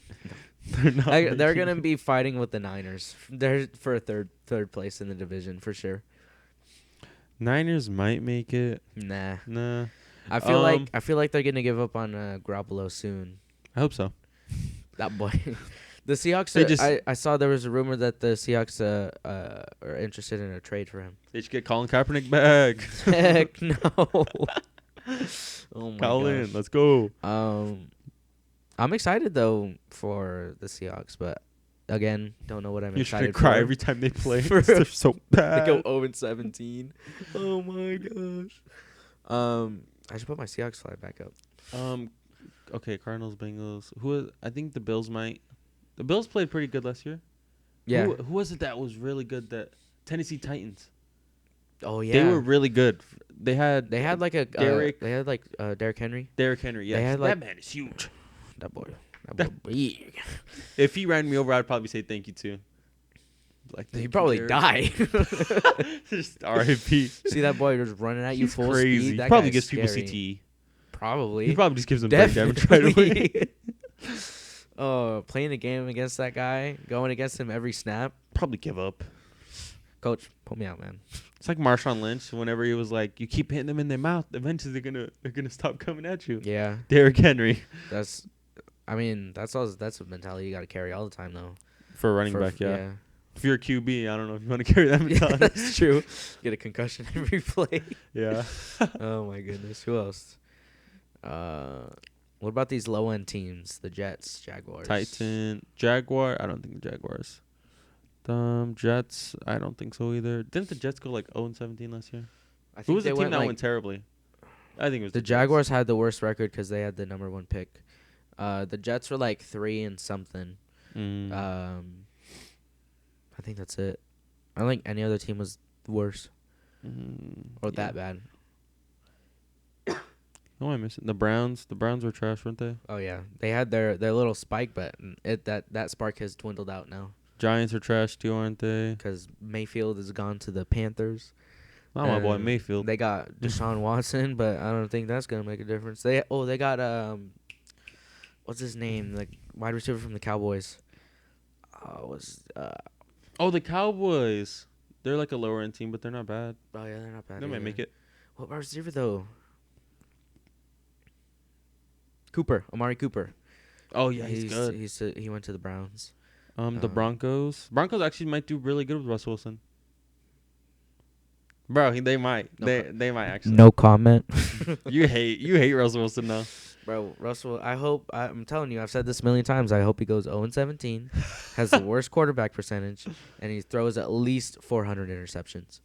Speaker 1: They're gonna be fighting with the Niners. They're for a third place in the division for sure.
Speaker 2: Niners might make it.
Speaker 1: Nah.
Speaker 2: I
Speaker 1: feel like they're gonna give up on Garoppolo soon.
Speaker 2: I hope so.
Speaker 1: That boy. The Seahawks. I saw there was a rumor that the Seahawks are interested in a trade for him.
Speaker 2: They should get Colin Kaepernick back.
Speaker 1: Heck no. Oh my
Speaker 2: Colin,
Speaker 1: gosh.
Speaker 2: let's go.
Speaker 1: I'm excited though for the Seahawks, but again, don't know what I'm excited for.
Speaker 2: You should cry every time they play. They're so bad.
Speaker 1: They go 0-17. Oh my gosh. I should put my Seahawks flag back up.
Speaker 2: Okay, Cardinals, Bengals. I think the Bills might. The Bills played pretty good last year.
Speaker 1: Yeah.
Speaker 2: Who was it that was really good? That Tennessee Titans.
Speaker 1: Oh yeah.
Speaker 2: They were really good. They had
Speaker 1: like a
Speaker 2: Derrick.
Speaker 1: They had like Derrick Henry.
Speaker 2: Derrick Henry. Yeah. That man is huge.
Speaker 1: That boy big.
Speaker 2: If he ran me over, I'd probably say thank you too. Like
Speaker 1: he'd probably die.
Speaker 2: Just R.I.P.
Speaker 1: See that boy just running at you full
Speaker 2: crazy.
Speaker 1: speed. That
Speaker 2: probably
Speaker 1: guy's
Speaker 2: gives
Speaker 1: scary.
Speaker 2: people CTE.
Speaker 1: Probably.
Speaker 2: He probably just gives them brain damage right away.
Speaker 1: Playing a game against that guy, going against him every snap.
Speaker 2: Probably give up.
Speaker 1: Coach, pull me out, man.
Speaker 2: It's like Marshawn Lynch. Whenever he was like, "You keep hitting them in their mouth, eventually they're gonna stop coming at you."
Speaker 1: Yeah.
Speaker 2: Derrick Henry.
Speaker 1: That's a mentality you got to carry all the time though.
Speaker 2: For a running back, yeah. If you're a QB, I don't know if you want to carry that mentality.
Speaker 1: Yeah, that's true. Get a concussion every play.
Speaker 2: Yeah.
Speaker 1: Oh my goodness. Who else? What about these low end teams? The Jets, Jaguars,
Speaker 2: Jaguar. I don't think the Jaguars. Jets. I don't think so either. Didn't the Jets go like 0-17 last year? Who was the team that went terribly? I think it was
Speaker 1: the Jaguars had the worst record because they had the number 1 pick. The Jets were like 3 and something. I think that's it. I don't think any other team was worse or that bad.
Speaker 2: Who am I missing? The Browns. The Browns were trash, weren't they?
Speaker 1: Oh yeah, they had their little spike, but that spark has dwindled out now.
Speaker 2: Giants are trash too, aren't they?
Speaker 1: Because Mayfield has gone to the Panthers.
Speaker 2: Not my boy Mayfield.
Speaker 1: They got Deshaun Watson, but I don't think that's gonna make a difference. They got what's his name? Like wide receiver from the Cowboys.
Speaker 2: The Cowboys. They're like a lower end team, but they're not bad.
Speaker 1: Oh yeah, they're not bad.
Speaker 2: They might make it.
Speaker 1: What wide receiver though? Amari Cooper.
Speaker 2: Oh yeah, he's good.
Speaker 1: He went to the Browns.
Speaker 2: The Broncos. Broncos actually might do really good with Russell Wilson. Bro, they might. They might actually.
Speaker 1: No comment.
Speaker 2: You hate Russell Wilson now.
Speaker 1: Bro, Russell, I'm telling you, I've said this a million times. I hope he goes 0-17, has the worst quarterback percentage, and he throws at least 400 interceptions.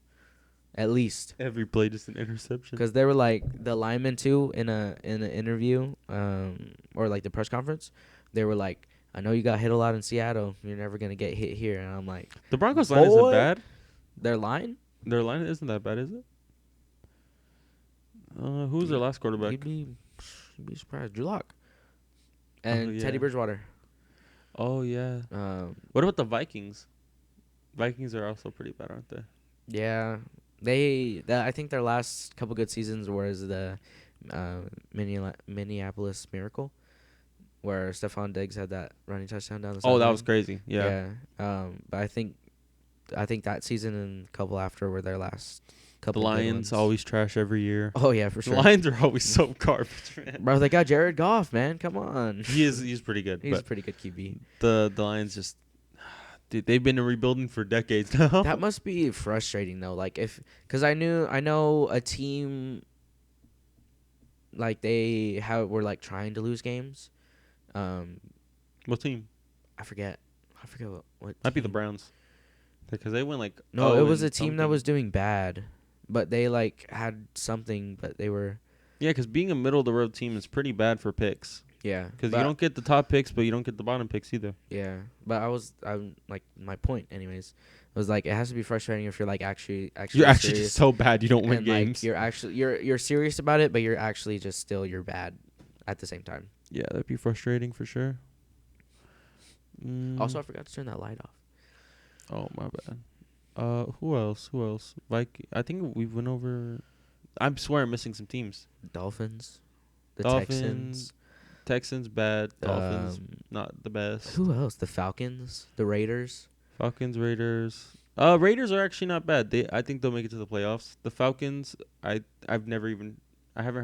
Speaker 1: At least.
Speaker 2: Every play just an interception.
Speaker 1: Because they were like, the linemen too, in an interview, or like the press conference, they were like, I know you got hit a lot in Seattle. You're never going to get hit here. And I'm like,
Speaker 2: the Broncos line isn't bad.
Speaker 1: Their line?
Speaker 2: Their line isn't that bad, is it? Who's their last quarterback?
Speaker 1: You'd be surprised. Drew Lock. And Teddy Bridgewater.
Speaker 2: Oh, yeah. What about the Vikings? Vikings are also pretty bad, aren't they?
Speaker 1: Yeah. I think their last couple good seasons was the Minneapolis Miracle, where Stephon Diggs had that running touchdown down the
Speaker 2: Oh,
Speaker 1: sideline.
Speaker 2: that was crazy. Yeah.
Speaker 1: But I think that season and a couple after were their last
Speaker 2: The
Speaker 1: couple good
Speaker 2: Lions
Speaker 1: ones.
Speaker 2: always trash every year.
Speaker 1: Oh yeah, for
Speaker 2: The
Speaker 1: sure.
Speaker 2: Lions are always so garbage, man.
Speaker 1: Bro, they got Jared Goff, man. Come on.
Speaker 2: He's pretty good.
Speaker 1: He's a
Speaker 2: But
Speaker 1: pretty good QB.
Speaker 2: the Lions just, dude, they've been rebuilding for decades now.
Speaker 1: That must be frustrating though. Like because I know a team like were like trying to lose games.
Speaker 2: What team?
Speaker 1: I forget what
Speaker 2: Might be the
Speaker 1: team.
Speaker 2: Browns. Because they went like
Speaker 1: No, it was a
Speaker 2: and
Speaker 1: team that
Speaker 2: something.
Speaker 1: was doing bad, but they like had something, but they were
Speaker 2: Yeah, because being a middle of the road team is pretty bad for picks.
Speaker 1: yeah.
Speaker 2: Because you don't get the top picks, but you don't get the bottom picks either.
Speaker 1: Yeah, but I'm like my point, anyways. Was like it has to be frustrating if you're like actually
Speaker 2: You're actually
Speaker 1: serious
Speaker 2: just so bad you don't win
Speaker 1: and
Speaker 2: games.
Speaker 1: like you're serious about it, but you're actually just still you're bad at the same time.
Speaker 2: Yeah, that'd be frustrating for sure.
Speaker 1: Also, I forgot to turn that light off.
Speaker 2: Oh, my bad. Who else? I think we went over. I swear I'm missing some teams.
Speaker 1: Dolphins, the
Speaker 2: Texans bad. Dolphins
Speaker 1: Um,
Speaker 2: not the best.
Speaker 1: Who else? The Falcons, the Raiders.
Speaker 2: Falcons, Raiders. Raiders are actually not bad. I think they'll make it to the playoffs. The Falcons, I haven't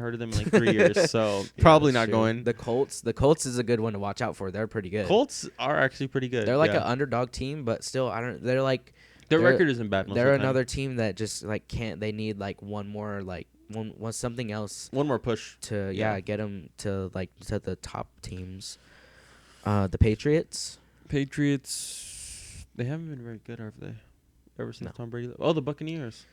Speaker 2: heard of them in like 3 years, so
Speaker 1: Yeah,
Speaker 2: probably
Speaker 1: that's
Speaker 2: not
Speaker 1: true.
Speaker 2: going.
Speaker 1: The Colts is a good one to watch out for. They're pretty good.
Speaker 2: Colts are actually pretty good.
Speaker 1: They're like
Speaker 2: yeah.
Speaker 1: an underdog team, but still, They're like
Speaker 2: Their
Speaker 1: they're-
Speaker 2: record isn't bad. Most
Speaker 1: they're
Speaker 2: of the time.
Speaker 1: another team that just like can't. They need like one more like one something else
Speaker 2: One more push.
Speaker 1: to
Speaker 2: Yeah.
Speaker 1: get them to like to the top teams. The Patriots.
Speaker 2: Patriots, they haven't been very good, have they? Ever since
Speaker 1: No.
Speaker 2: Tom Brady. Oh, the Buccaneers.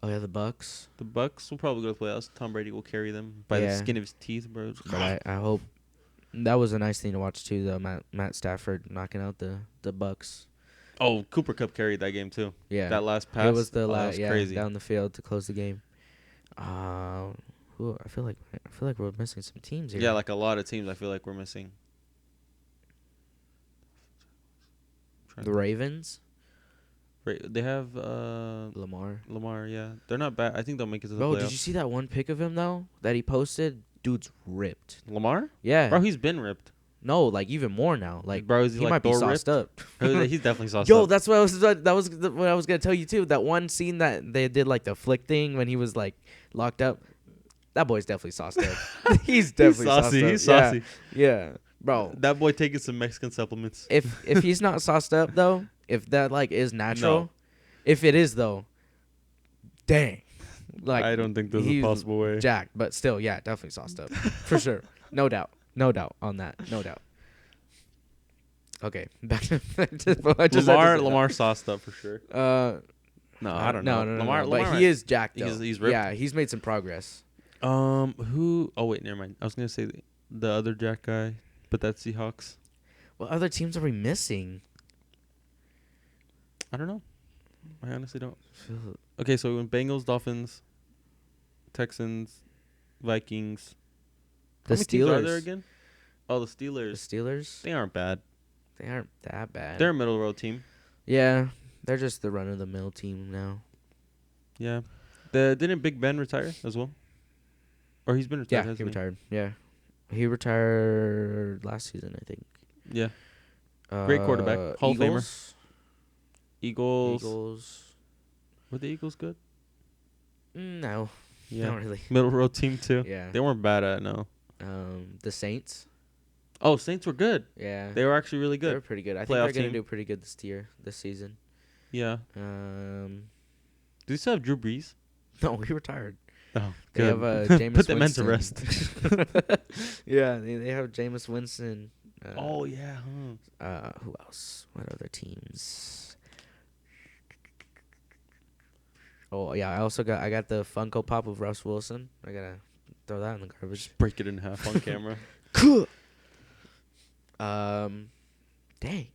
Speaker 1: Oh yeah, the Bucks.
Speaker 2: The Bucks will probably go to the playoffs. Tom Brady will carry them by the
Speaker 1: Yeah.
Speaker 2: skin of his teeth, bro.
Speaker 1: But I hope that was a nice thing to watch too. Though Matt Stafford knocking out the Bucks.
Speaker 2: Oh, Cooper Kupp carried that game too.
Speaker 1: Yeah,
Speaker 2: That last pass.
Speaker 1: it was the
Speaker 2: that
Speaker 1: last
Speaker 2: was crazy.
Speaker 1: down the field to close the game. Who I feel like we're missing some teams here.
Speaker 2: Yeah, like a lot of teams I feel like we're missing.
Speaker 1: the Ravens.
Speaker 2: They have
Speaker 1: Lamar.
Speaker 2: yeah. They're not bad. I think they'll make it to the
Speaker 1: Bro,
Speaker 2: playoffs.
Speaker 1: did you see that one pic of him though that he posted? Dude's ripped.
Speaker 2: Lamar?
Speaker 1: Yeah.
Speaker 2: Bro, he's been ripped.
Speaker 1: No, like even more now. Like
Speaker 2: Bro, is
Speaker 1: he
Speaker 2: he like
Speaker 1: might be
Speaker 2: Thor
Speaker 1: sauced
Speaker 2: ripped?
Speaker 1: up.
Speaker 2: He's definitely sauced
Speaker 1: Yo,
Speaker 2: up.
Speaker 1: that's what what I was gonna tell you too. That one scene that they did like the flick thing when he was like locked up. That boy's definitely sauced up. He's definitely
Speaker 2: saucy.
Speaker 1: sauced
Speaker 2: He's
Speaker 1: up.
Speaker 2: saucy.
Speaker 1: Yeah, bro.
Speaker 2: That boy taking some Mexican supplements.
Speaker 1: If he's not sauced up though, if that like is natural,
Speaker 2: No.
Speaker 1: if it is though, dang. Like
Speaker 2: I don't think there's a
Speaker 1: he's
Speaker 2: possible way.
Speaker 1: jacked, but still, yeah, definitely sauced up for sure. No doubt on that. No doubt. Okay, back to what I just had to say.
Speaker 2: Lamar sauced up for sure. No, I don't know.
Speaker 1: No.
Speaker 2: Lamar,
Speaker 1: But he is jacked though.
Speaker 2: He's ripped.
Speaker 1: Yeah, he's made some progress.
Speaker 2: Who? Oh wait, never mind. I was gonna say the other Jack guy, but that's Seahawks.
Speaker 1: What other teams are we missing?
Speaker 2: I don't know. I honestly don't. Okay, so we went Bengals, Dolphins, Texans, Vikings.
Speaker 1: The
Speaker 2: How many teams are there
Speaker 1: Steelers.
Speaker 2: again? Oh, the
Speaker 1: The
Speaker 2: Steelers.
Speaker 1: Steelers.
Speaker 2: They aren't bad.
Speaker 1: They aren't that bad.
Speaker 2: They're a middle road team.
Speaker 1: Yeah, they're just the run of the mill team now.
Speaker 2: Yeah. Didn't Big Ben retire as well? Or he's been retired.
Speaker 1: Yeah, he
Speaker 2: hasn't
Speaker 1: retired. Yeah, he retired last season, I think.
Speaker 2: Yeah. Great quarterback. Hall of Famer. Eagles. Were the Eagles good?
Speaker 1: No,
Speaker 2: Yeah.
Speaker 1: not really.
Speaker 2: Middle road team too.
Speaker 1: Yeah.
Speaker 2: They weren't bad at it, no.
Speaker 1: The Saints.
Speaker 2: Oh, Saints were good.
Speaker 1: Yeah.
Speaker 2: They were actually really
Speaker 1: They were
Speaker 2: good.
Speaker 1: pretty good. I think
Speaker 2: Playoff
Speaker 1: they're gonna
Speaker 2: team.
Speaker 1: do pretty good this season.
Speaker 2: Yeah.
Speaker 1: Um,
Speaker 2: Do you still have Drew Brees?
Speaker 1: no, he retired.
Speaker 2: Oh,
Speaker 1: They
Speaker 2: good.
Speaker 1: have Jameis
Speaker 2: Put that man to
Speaker 1: Winston.
Speaker 2: rest.
Speaker 1: Yeah, they have Jameis Winston.
Speaker 2: Oh yeah.
Speaker 1: Who else? What other teams? Oh yeah, I got the Funko Pop of Russ Wilson. I gotta throw that in the garbage.
Speaker 2: Just break it in half on camera.
Speaker 1: Dang. I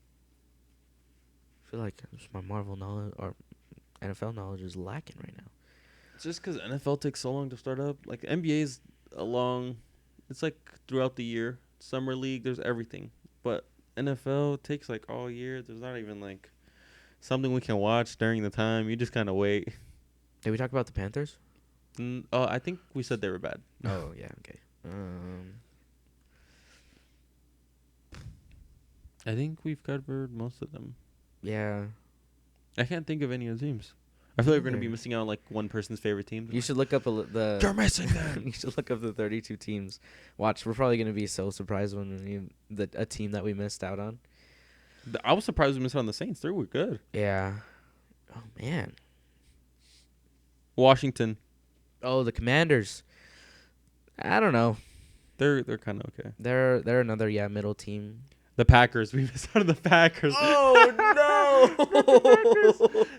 Speaker 1: feel like my Marvel knowledge or NFL knowledge is lacking right now.
Speaker 2: It's just because NFL takes so long to start up. Like NBA's it's like throughout the year. Summer league, there's everything. But NFL takes like all year. There's not even like something we can watch during the time. You just kind of wait.
Speaker 1: Did we talk about the Panthers?
Speaker 2: I think we said they were bad.
Speaker 1: Oh yeah, okay.
Speaker 2: I think we've covered most of them.
Speaker 1: Yeah.
Speaker 2: I can't think of any of the teams. I feel like we're gonna be
Speaker 1: Okay.
Speaker 2: missing out on like one person's favorite team.
Speaker 1: You should look up the.
Speaker 2: You're missing them.
Speaker 1: You should look up the 32 teams. Watch, we're probably gonna be so surprised when a team that we missed out on.
Speaker 2: I was surprised we missed out on the Saints. They were good.
Speaker 1: Yeah. Oh man.
Speaker 2: Washington.
Speaker 1: Oh, the Commanders. I don't know.
Speaker 2: They're kind of okay.
Speaker 1: They're another middle team.
Speaker 2: The Packers. We missed out on the Packers.
Speaker 1: Oh no.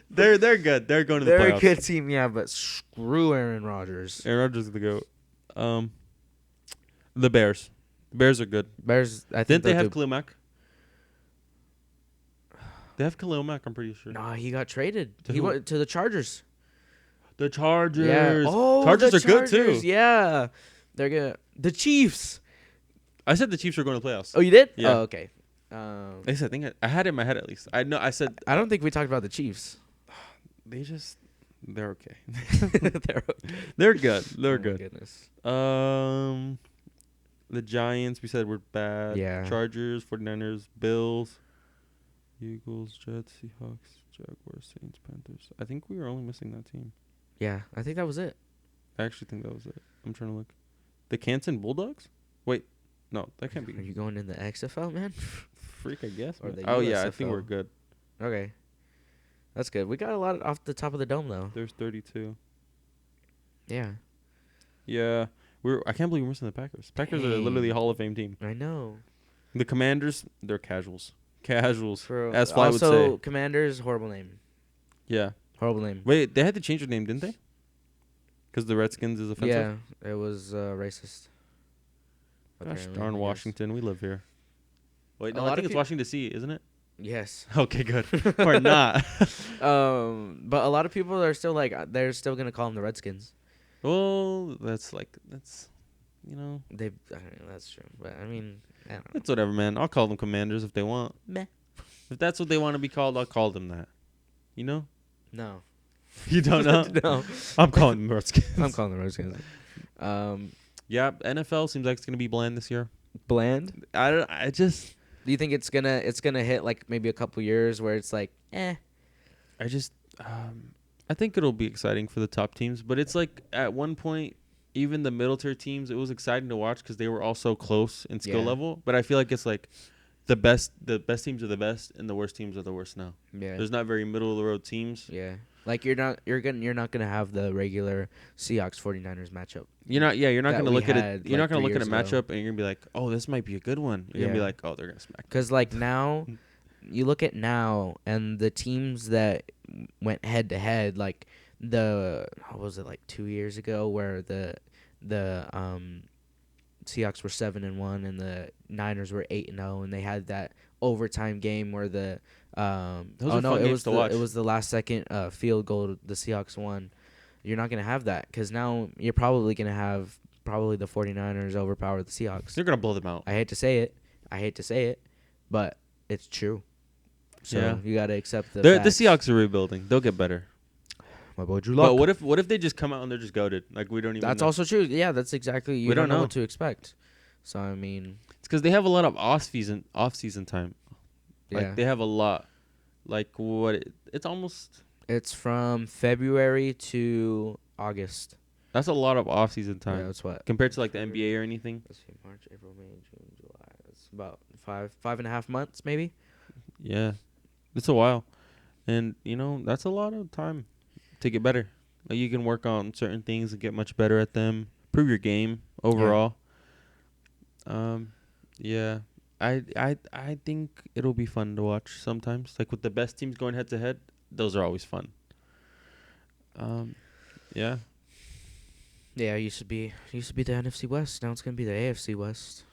Speaker 2: They're good. They're going to the
Speaker 1: They're
Speaker 2: playoffs.
Speaker 1: a good team, yeah, but screw Aaron Rodgers.
Speaker 2: Aaron Rodgers is the GOAT. The Bears. The Bears are good.
Speaker 1: Bears. I think
Speaker 2: Didn't they
Speaker 1: they'll
Speaker 2: have
Speaker 1: do-
Speaker 2: Khalil Mack? They have Khalil Mack. I'm pretty sure.
Speaker 1: Nah, he got traded.
Speaker 2: To
Speaker 1: He
Speaker 2: who?
Speaker 1: went to the Chargers.
Speaker 2: The Chargers.
Speaker 1: Yeah. Oh,
Speaker 2: Chargers
Speaker 1: the
Speaker 2: are good too.
Speaker 1: Chargers, yeah, they're good. The Chiefs.
Speaker 2: I said the Chiefs are going to the playoffs.
Speaker 1: Oh, you did?
Speaker 2: Yeah.
Speaker 1: Oh, okay.
Speaker 2: At least I think I had it in my head at least. I know I said
Speaker 1: I don't think we talked about the Chiefs.
Speaker 2: they're okay.
Speaker 1: They're okay.
Speaker 2: They're good. They're
Speaker 1: Oh, my
Speaker 2: good.
Speaker 1: goodness.
Speaker 2: The Giants we said were bad.
Speaker 1: Yeah.
Speaker 2: Chargers, 49ers, Bills, Eagles, Jets, Seahawks, Jaguars, Saints, Panthers. I think we were only missing that team.
Speaker 1: Yeah, I think that was it.
Speaker 2: I actually think that was it. I'm trying to look. The Canton Bulldogs? Wait. No, that can't be.
Speaker 1: Are you going in the XFL, man?
Speaker 2: Freak, I guess.
Speaker 1: Or the
Speaker 2: Oh, yeah, I think we're
Speaker 1: USFL.
Speaker 2: good.
Speaker 1: Okay. That's good. We got a lot off the top of the dome, though.
Speaker 2: There's 32.
Speaker 1: Yeah.
Speaker 2: Yeah. I can't believe we're missing the Packers. Packers are literally a
Speaker 1: Dang.
Speaker 2: Hall of Fame team.
Speaker 1: I know.
Speaker 2: The Commanders, they're casuals. Casuals.
Speaker 1: For
Speaker 2: As Fly would say.
Speaker 1: also, Commanders, horrible name.
Speaker 2: Yeah.
Speaker 1: Horrible name.
Speaker 2: Wait, they had to change their name, didn't they? Because the Redskins is offensive?
Speaker 1: Yeah, it was racist.
Speaker 2: Gosh
Speaker 1: Apparently,
Speaker 2: darn
Speaker 1: I guess.
Speaker 2: Washington. We live here. Wait,
Speaker 1: A
Speaker 2: no,
Speaker 1: lot
Speaker 2: I
Speaker 1: of
Speaker 2: think it's
Speaker 1: peop-
Speaker 2: Washington, D.C., isn't it?
Speaker 1: Yes.
Speaker 2: Okay, good. Or not.
Speaker 1: But a lot of people are still they're still gonna call them the Redskins.
Speaker 2: Well, that's, you know,
Speaker 1: I don't know, that's true. But I mean, I don't know.
Speaker 2: it's whatever, man. I'll call them Commanders if they want.
Speaker 1: Meh.
Speaker 2: If that's what they want to be called, I'll call them that. You know?
Speaker 1: No.
Speaker 2: You don't know?
Speaker 1: No.
Speaker 2: I'm calling them Redskins.
Speaker 1: I'm calling them Redskins.
Speaker 2: Yeah, NFL seems like it's going to be bland this year.
Speaker 1: Bland.
Speaker 2: I just...
Speaker 1: Do you think it's gonna hit like maybe a couple years where it's like
Speaker 2: I think it'll be exciting for the top teams, but it's like at one point, even the middle tier teams, it was exciting to watch because they were all so close in skill
Speaker 1: Yeah.
Speaker 2: level. But I feel like it's like the best teams are the best, and the worst teams are the worst now.
Speaker 1: Yeah.
Speaker 2: There's not very middle of the road teams.
Speaker 1: Yeah. Like you're not gonna have the regular Seahawks 49ers matchup.
Speaker 2: You're not
Speaker 1: That
Speaker 2: gonna
Speaker 1: we
Speaker 2: look at it.
Speaker 1: had,
Speaker 2: You're
Speaker 1: like,
Speaker 2: not gonna
Speaker 1: 3
Speaker 2: look at a
Speaker 1: years ago.
Speaker 2: matchup and you're gonna be like, oh, this might be a good one. You're gonna be
Speaker 1: Yeah.
Speaker 2: like, oh, they're gonna smack.
Speaker 1: Because like now, you look at now and the teams that went head to head, like what was it, like 2 years ago, where the Seahawks were 7-1 and the Niners were 8-0, and they had that overtime game where the
Speaker 2: Those are fun
Speaker 1: it
Speaker 2: games
Speaker 1: was
Speaker 2: to watch.
Speaker 1: it was the last second field goal the Seahawks won. You're not gonna have that because now you're probably gonna have the 49ers overpower the Seahawks.
Speaker 2: They're gonna blow them out.
Speaker 1: I hate to say it, but it's true. So
Speaker 2: Yeah.
Speaker 1: you gotta accept the
Speaker 2: The
Speaker 1: facts.
Speaker 2: Seahawks are rebuilding. They'll get better.
Speaker 1: My boy Drew
Speaker 2: But
Speaker 1: Lock.
Speaker 2: what if they just come out and they're just goated? Like we don't even.
Speaker 1: That's
Speaker 2: know.
Speaker 1: also true. Yeah, that's exactly. You
Speaker 2: We
Speaker 1: don't
Speaker 2: don't
Speaker 1: know
Speaker 2: know.
Speaker 1: what to expect. So I mean,
Speaker 2: It's because they have a lot of off season time.
Speaker 1: yeah,
Speaker 2: Like they have a lot. Like it's almost.
Speaker 1: it's from February to August.
Speaker 2: That's a lot of off season
Speaker 1: Yeah,
Speaker 2: time
Speaker 1: that's what.
Speaker 2: compared to like the NBA or anything.
Speaker 1: Let's see, March, April, May, June, July. It's about 5.5 months, maybe.
Speaker 2: Yeah, it's a while, and that's a lot of time to get better. Like you can work on certain things and get much better at them. Improve your game overall. Yeah. I think it'll be fun to watch sometimes. Like with the best teams going head to head, those are always fun. Yeah.
Speaker 1: Yeah, it used to be the NFC West. Now it's gonna be the AFC West.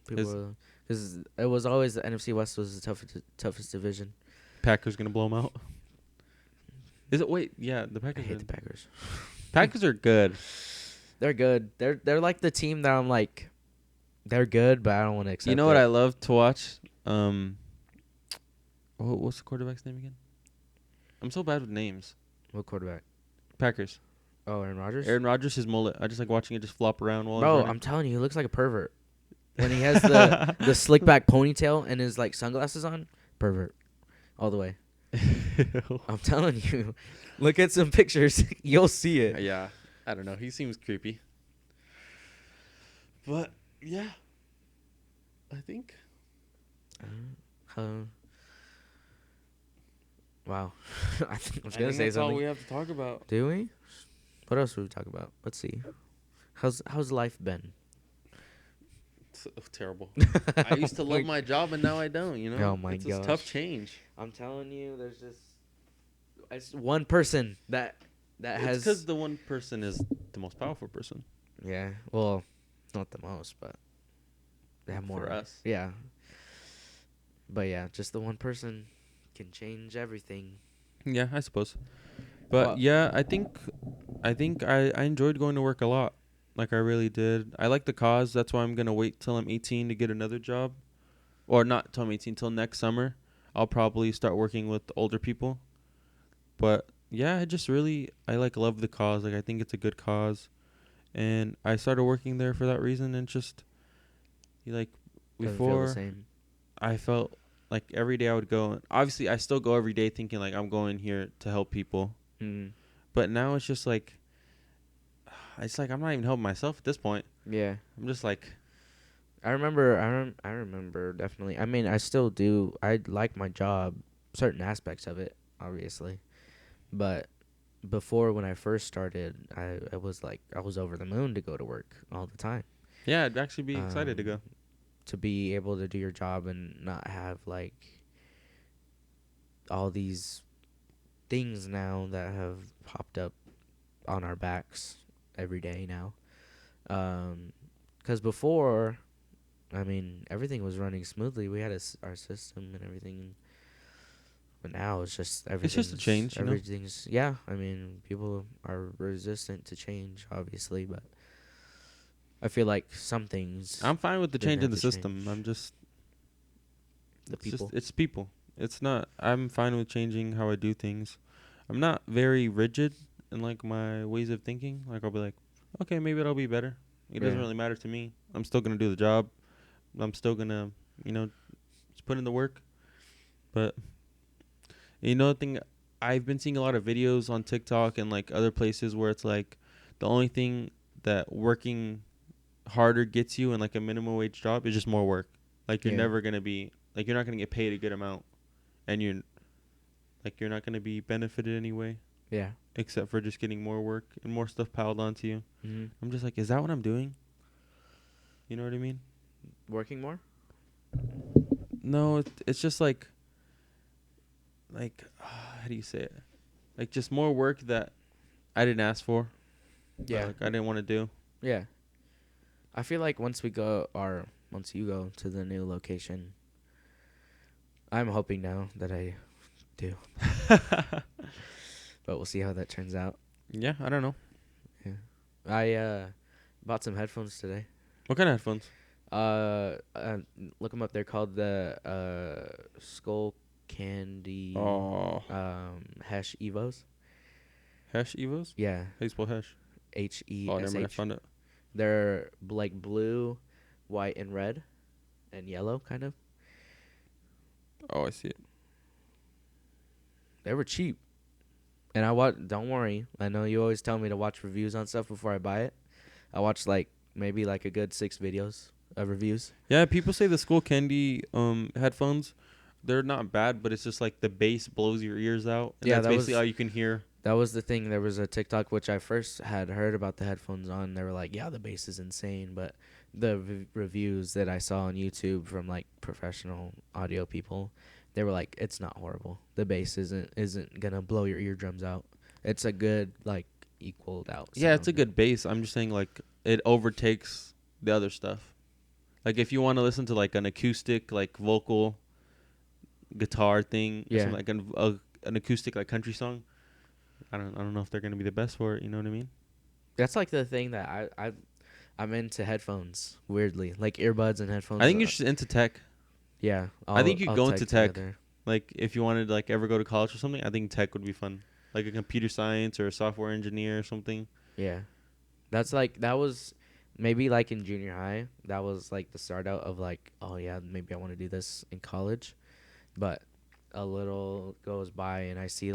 Speaker 1: Because it was always the NFC West was the toughest division.
Speaker 2: Packers gonna blow them out. Is it? Wait, yeah, the
Speaker 1: I
Speaker 2: Packers.
Speaker 1: hate the Packers.
Speaker 2: Packers are good.
Speaker 1: They're good. They're like the team that I'm like, they're good, but I don't want to accept.
Speaker 2: You know what I love to watch? What's the quarterback's name again? I'm so bad with names.
Speaker 1: What quarterback?
Speaker 2: Packers.
Speaker 1: Oh, Aaron Rodgers.
Speaker 2: Aaron Rodgers, his mullet. I just like watching it just flop around while he's
Speaker 1: Bro,
Speaker 2: running.
Speaker 1: I'm telling you, he looks like a pervert when he has the slick back ponytail and his like sunglasses on. Pervert, all the way. I'm telling you, look at some pictures. You'll see it.
Speaker 2: Yeah, I don't know. He seems creepy. But yeah, I think.
Speaker 1: Wow. I was
Speaker 2: I
Speaker 1: gonna
Speaker 2: think
Speaker 1: say
Speaker 2: that's all
Speaker 1: something.
Speaker 2: we have to talk about.
Speaker 1: Do we? What else would we talk about? Let's see. How's life been?
Speaker 2: It's terrible. I used to love my job and now I don't. You know.
Speaker 1: Oh my
Speaker 2: it's a
Speaker 1: gosh.
Speaker 2: tough change.
Speaker 1: I'm telling you, there's just it's one person that has.
Speaker 2: It's because the one person is the most powerful person.
Speaker 1: Yeah. Well, not the most, but they have more
Speaker 2: For us.
Speaker 1: Yeah. But yeah, just the one person can change everything.
Speaker 2: Yeah, I suppose. But
Speaker 1: Well-
Speaker 2: yeah, I think I enjoyed going to work a lot. Like I really did. I like the cause. That's why I'm gonna wait till I'm 18 to get another job, or not till I'm 18, till next summer. I'll probably start working with older people. But yeah, I like love the cause. Like I think it's a good cause, and I started working there for that reason. And just like
Speaker 1: Doesn't feel
Speaker 2: before,
Speaker 1: the same.
Speaker 2: I felt like every day I would go. Obviously, I still go every day thinking like I'm going here to help people.
Speaker 1: Mm.
Speaker 2: But now it's just like, it's like I'm not even helping myself at this point.
Speaker 1: Yeah.
Speaker 2: I'm just like,
Speaker 1: I remember definitely. I mean, I still do. I like my job, certain aspects of it, obviously. But before, when I first started, I was like, I was over the moon to go to work all the time.
Speaker 2: yeah, I'd actually be excited to go.
Speaker 1: To be able to do your job and not have like all these things now that have popped up on our backs every day now. 'Cause before, I mean, everything was running smoothly. We had our system and everything. But now it's just everything.
Speaker 2: It's just a change, you know?
Speaker 1: Everything's yeah. I mean, people are resistant to change, obviously, but I feel like some things.
Speaker 2: I'm fine with the
Speaker 1: didn't
Speaker 2: change in
Speaker 1: have
Speaker 2: the
Speaker 1: to
Speaker 2: system.
Speaker 1: change.
Speaker 2: I'm just
Speaker 1: The people.
Speaker 2: It's people. It's not. I'm fine with changing how I do things. I'm not very rigid in like my ways of thinking. Like I'll be like, okay, maybe it'll be better. It doesn't
Speaker 1: Yeah.
Speaker 2: really matter to me. I'm still gonna do the job. I'm still gonna, just put in the work. But the thing, I've been seeing a lot of videos on TikTok and like other places where it's like the only thing that working harder gets you in like a minimum wage job is just more work. Like you're
Speaker 1: Yeah.
Speaker 2: never gonna be like you're not gonna get paid a good amount, and you're not gonna be benefited anyway,
Speaker 1: Yeah.
Speaker 2: except for just getting more work and more stuff piled onto you.
Speaker 1: Mm-hmm.
Speaker 2: I'm just like, is that what I'm doing? You know what I mean?
Speaker 1: Working more.
Speaker 2: No, it's just like how do you say it? Like just more work that I didn't ask for.
Speaker 1: Yeah.
Speaker 2: Like I didn't want to do.
Speaker 1: Yeah. I feel like once you go to the new location, I'm hoping now that I do. But we'll see how that turns out.
Speaker 2: Yeah, I don't know.
Speaker 1: Yeah. I bought some headphones today.
Speaker 2: What kind of headphones?
Speaker 1: Look them up. They're called the Skull Candy
Speaker 2: Oh,
Speaker 1: Hesh Evos.
Speaker 2: Hesh Evos?
Speaker 1: Yeah.
Speaker 2: How do you spell Hesh?
Speaker 1: HESH.
Speaker 2: Oh, never mind. I found it.
Speaker 1: They're like blue, white, and red, and yellow, kind of.
Speaker 2: Oh, I see it.
Speaker 1: They were cheap. And don't worry. I know you always tell me to watch reviews on stuff before I buy it. I watched maybe a good 6 videos of reviews.
Speaker 2: Yeah, people say the Skull Candy headphones, they're not bad, but it's just like the bass blows your ears out. And
Speaker 1: Yeah,
Speaker 2: that's
Speaker 1: that
Speaker 2: basically
Speaker 1: was-
Speaker 2: all you can hear.
Speaker 1: That was the thing. There was a TikTok which I first had heard about the headphones on. They were like, yeah, the bass is insane. But the reviews that I saw on YouTube from professional audio people, they were like, it's not horrible. The bass isn't going to blow your eardrums out. It's a good equaled out
Speaker 2: Yeah, it's a
Speaker 1: sound.
Speaker 2: good bass. I'm just saying it overtakes the other stuff. Like if you want to listen to an acoustic vocal guitar thing, or
Speaker 1: Yeah.
Speaker 2: something, an acoustic country song, I don't know if they're gonna be the best for it. You know what I mean?
Speaker 1: That's the thing that I'm into headphones, weirdly. Like earbuds and headphones.
Speaker 2: I think you're just into tech.
Speaker 1: Yeah.
Speaker 2: I think you
Speaker 1: I'll
Speaker 2: go
Speaker 1: tag
Speaker 2: into tech.
Speaker 1: together.
Speaker 2: Like if you wanted ever go to college or something, I think tech would be fun. Like a computer science or a software engineer or something.
Speaker 1: Yeah. That was maybe like in junior high. That was like the start out of like, oh yeah, maybe I want to do this in college. But a little goes by and I see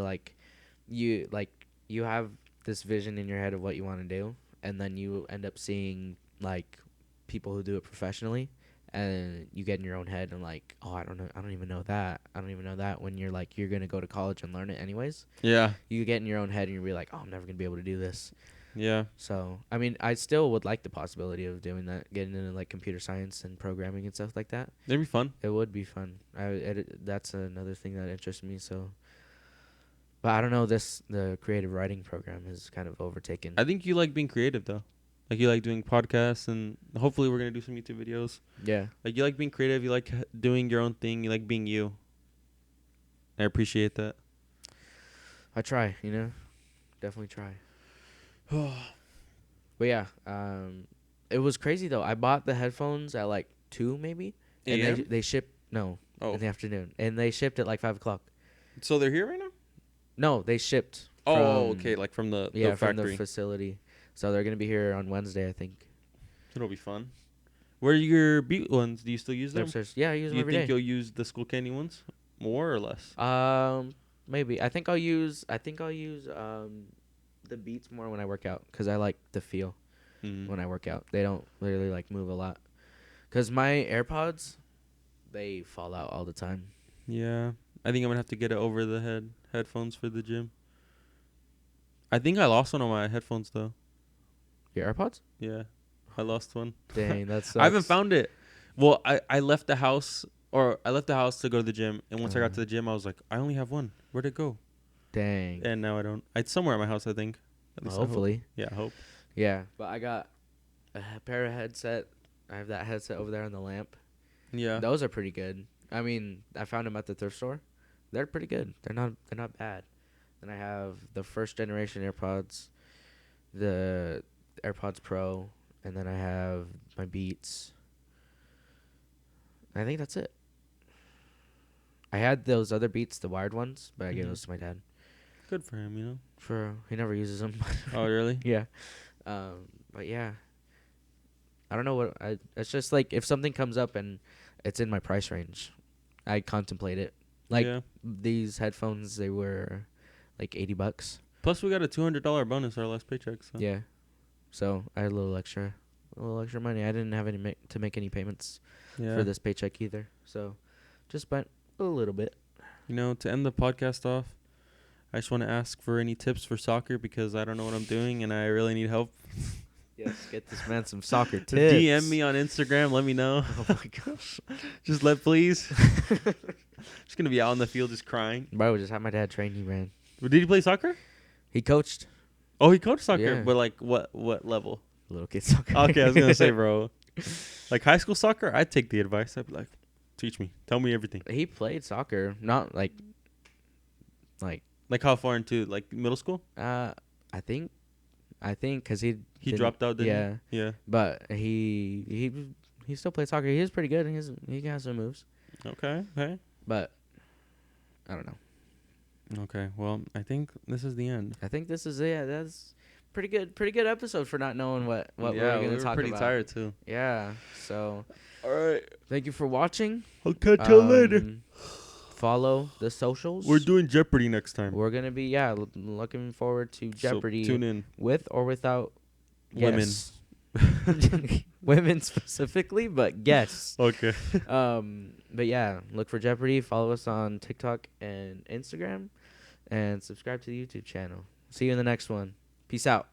Speaker 1: you have this vision in your head of what you want to do, and then you end up seeing like people who do it professionally, and you get in your own head and like, oh, I don't even know that. I don't even know that when you're like you're going to go to college and learn it anyways.
Speaker 2: Yeah.
Speaker 1: You get in your own head and you're be like, oh, I'm never going to be able to do this.
Speaker 2: Yeah.
Speaker 1: So, I mean, I still would like the possibility of doing that, getting into like computer science and programming and stuff like that.
Speaker 2: It'd be fun.
Speaker 1: It would be fun. That's another thing that interests me. So, but I don't know. The creative writing program is kind of overtaken.
Speaker 2: I think you like being creative though. Like you like doing podcasts, and hopefully we're gonna do some YouTube videos.
Speaker 1: Yeah,
Speaker 2: Like you like being creative. You like doing your own thing. You like being you. I appreciate that.
Speaker 1: I try. Definitely try. But yeah, it was crazy though. I bought the headphones at like 2 maybe, and
Speaker 2: AM?
Speaker 1: they shipped in the afternoon, and they shipped at like 5 o'clock.
Speaker 2: So they're here right now?
Speaker 1: No, they shipped.
Speaker 2: Oh,
Speaker 1: from-
Speaker 2: okay, like from the
Speaker 1: Yeah, from
Speaker 2: factory.
Speaker 1: the facility. So they're gonna be here on Wednesday, I think.
Speaker 2: It'll be fun. Where are your beat ones? Do you still use
Speaker 1: They're
Speaker 2: them?
Speaker 1: upstairs. Yeah, I use
Speaker 2: Do
Speaker 1: them
Speaker 2: you
Speaker 1: every
Speaker 2: think
Speaker 1: day.
Speaker 2: you'll use the Skull Candy ones more or less?
Speaker 1: Maybe. I think I'll use the Beats more when I work out, cause I like the feel when I work out. They don't really like move a lot. Cause my AirPods, they fall out all the time.
Speaker 2: Yeah, I think I'm gonna have to get it over the head headphones for the gym. I think I lost one of my headphones though.
Speaker 1: Your AirPods?
Speaker 2: Yeah, I lost one.
Speaker 1: Dang, that's.
Speaker 2: I haven't found it. Well, I left the house to go to the gym, and once I got to the gym, I was like, I only have one. Where'd it go?
Speaker 1: Dang.
Speaker 2: And now I don't. It's somewhere at my house, I think. At least I hope.
Speaker 1: Hopefully.
Speaker 2: Yeah, I hope.
Speaker 1: Yeah, but I got a pair of headset. I have that headset over there on the lamp.
Speaker 2: Yeah.
Speaker 1: Those are pretty good. I mean, I found them at the thrift store. They're pretty good. They're not bad. And I have the first generation AirPods, the AirPods Pro, and then I have my Beats. I think that's it. I had those other Beats, the wired ones, but I gave those to my dad.
Speaker 2: Good for him, you know.
Speaker 1: He never uses them.
Speaker 2: Oh, really?
Speaker 1: Yeah. But yeah. I don't know what it's just like if something comes up and it's in my price range, I contemplate it. Like these headphones, they were like $80.
Speaker 2: Plus, we got a $200 bonus our last paycheck. So.
Speaker 1: Yeah. So I had a little extra money. I didn't have to make any payments for this paycheck either. So just spent a little bit.
Speaker 2: You know, to end the podcast off, I just want to ask for any tips for soccer because I don't know what I'm doing and I really need help.
Speaker 1: Yes, get this man some soccer tips.
Speaker 2: DM me on Instagram. Let me know.
Speaker 1: Oh my gosh.
Speaker 2: Just please. Just gonna be out on the field just crying.
Speaker 1: Bro, just have my dad train you, man.
Speaker 2: Did he play soccer?
Speaker 1: He coached.
Speaker 2: Oh, he coached soccer,
Speaker 1: Yeah.
Speaker 2: but like what level?
Speaker 1: Little kid soccer.
Speaker 2: Okay, I was gonna say, bro, like high school soccer. I'd take the advice. I'd be like, teach me, tell me everything.
Speaker 1: He played soccer, not like
Speaker 2: how far into like middle school?
Speaker 1: I think because he
Speaker 2: Dropped out. Didn't
Speaker 1: he?
Speaker 2: Yeah.
Speaker 1: But he still played soccer. He was pretty good. He has some moves.
Speaker 2: Okay.
Speaker 1: But I don't know.
Speaker 2: Okay. Well, I think this is the end.
Speaker 1: I think this is it. Yeah, that's pretty good episode for not knowing what we were going to talk about.
Speaker 2: Pretty tired too.
Speaker 1: Yeah. So
Speaker 2: All right.
Speaker 1: thank you for watching.
Speaker 2: I'll catch you later.
Speaker 1: Follow the socials.
Speaker 2: We're doing Jeopardy next time.
Speaker 1: We're gonna be looking forward to Jeopardy.
Speaker 2: So tune in.
Speaker 1: With or without
Speaker 2: Women.
Speaker 1: guests. Women specifically, but guests.
Speaker 2: Okay.
Speaker 1: But yeah, look for Jeopardy. Follow us on TikTok and Instagram, and subscribe to the YouTube channel. See you in the next one. Peace out.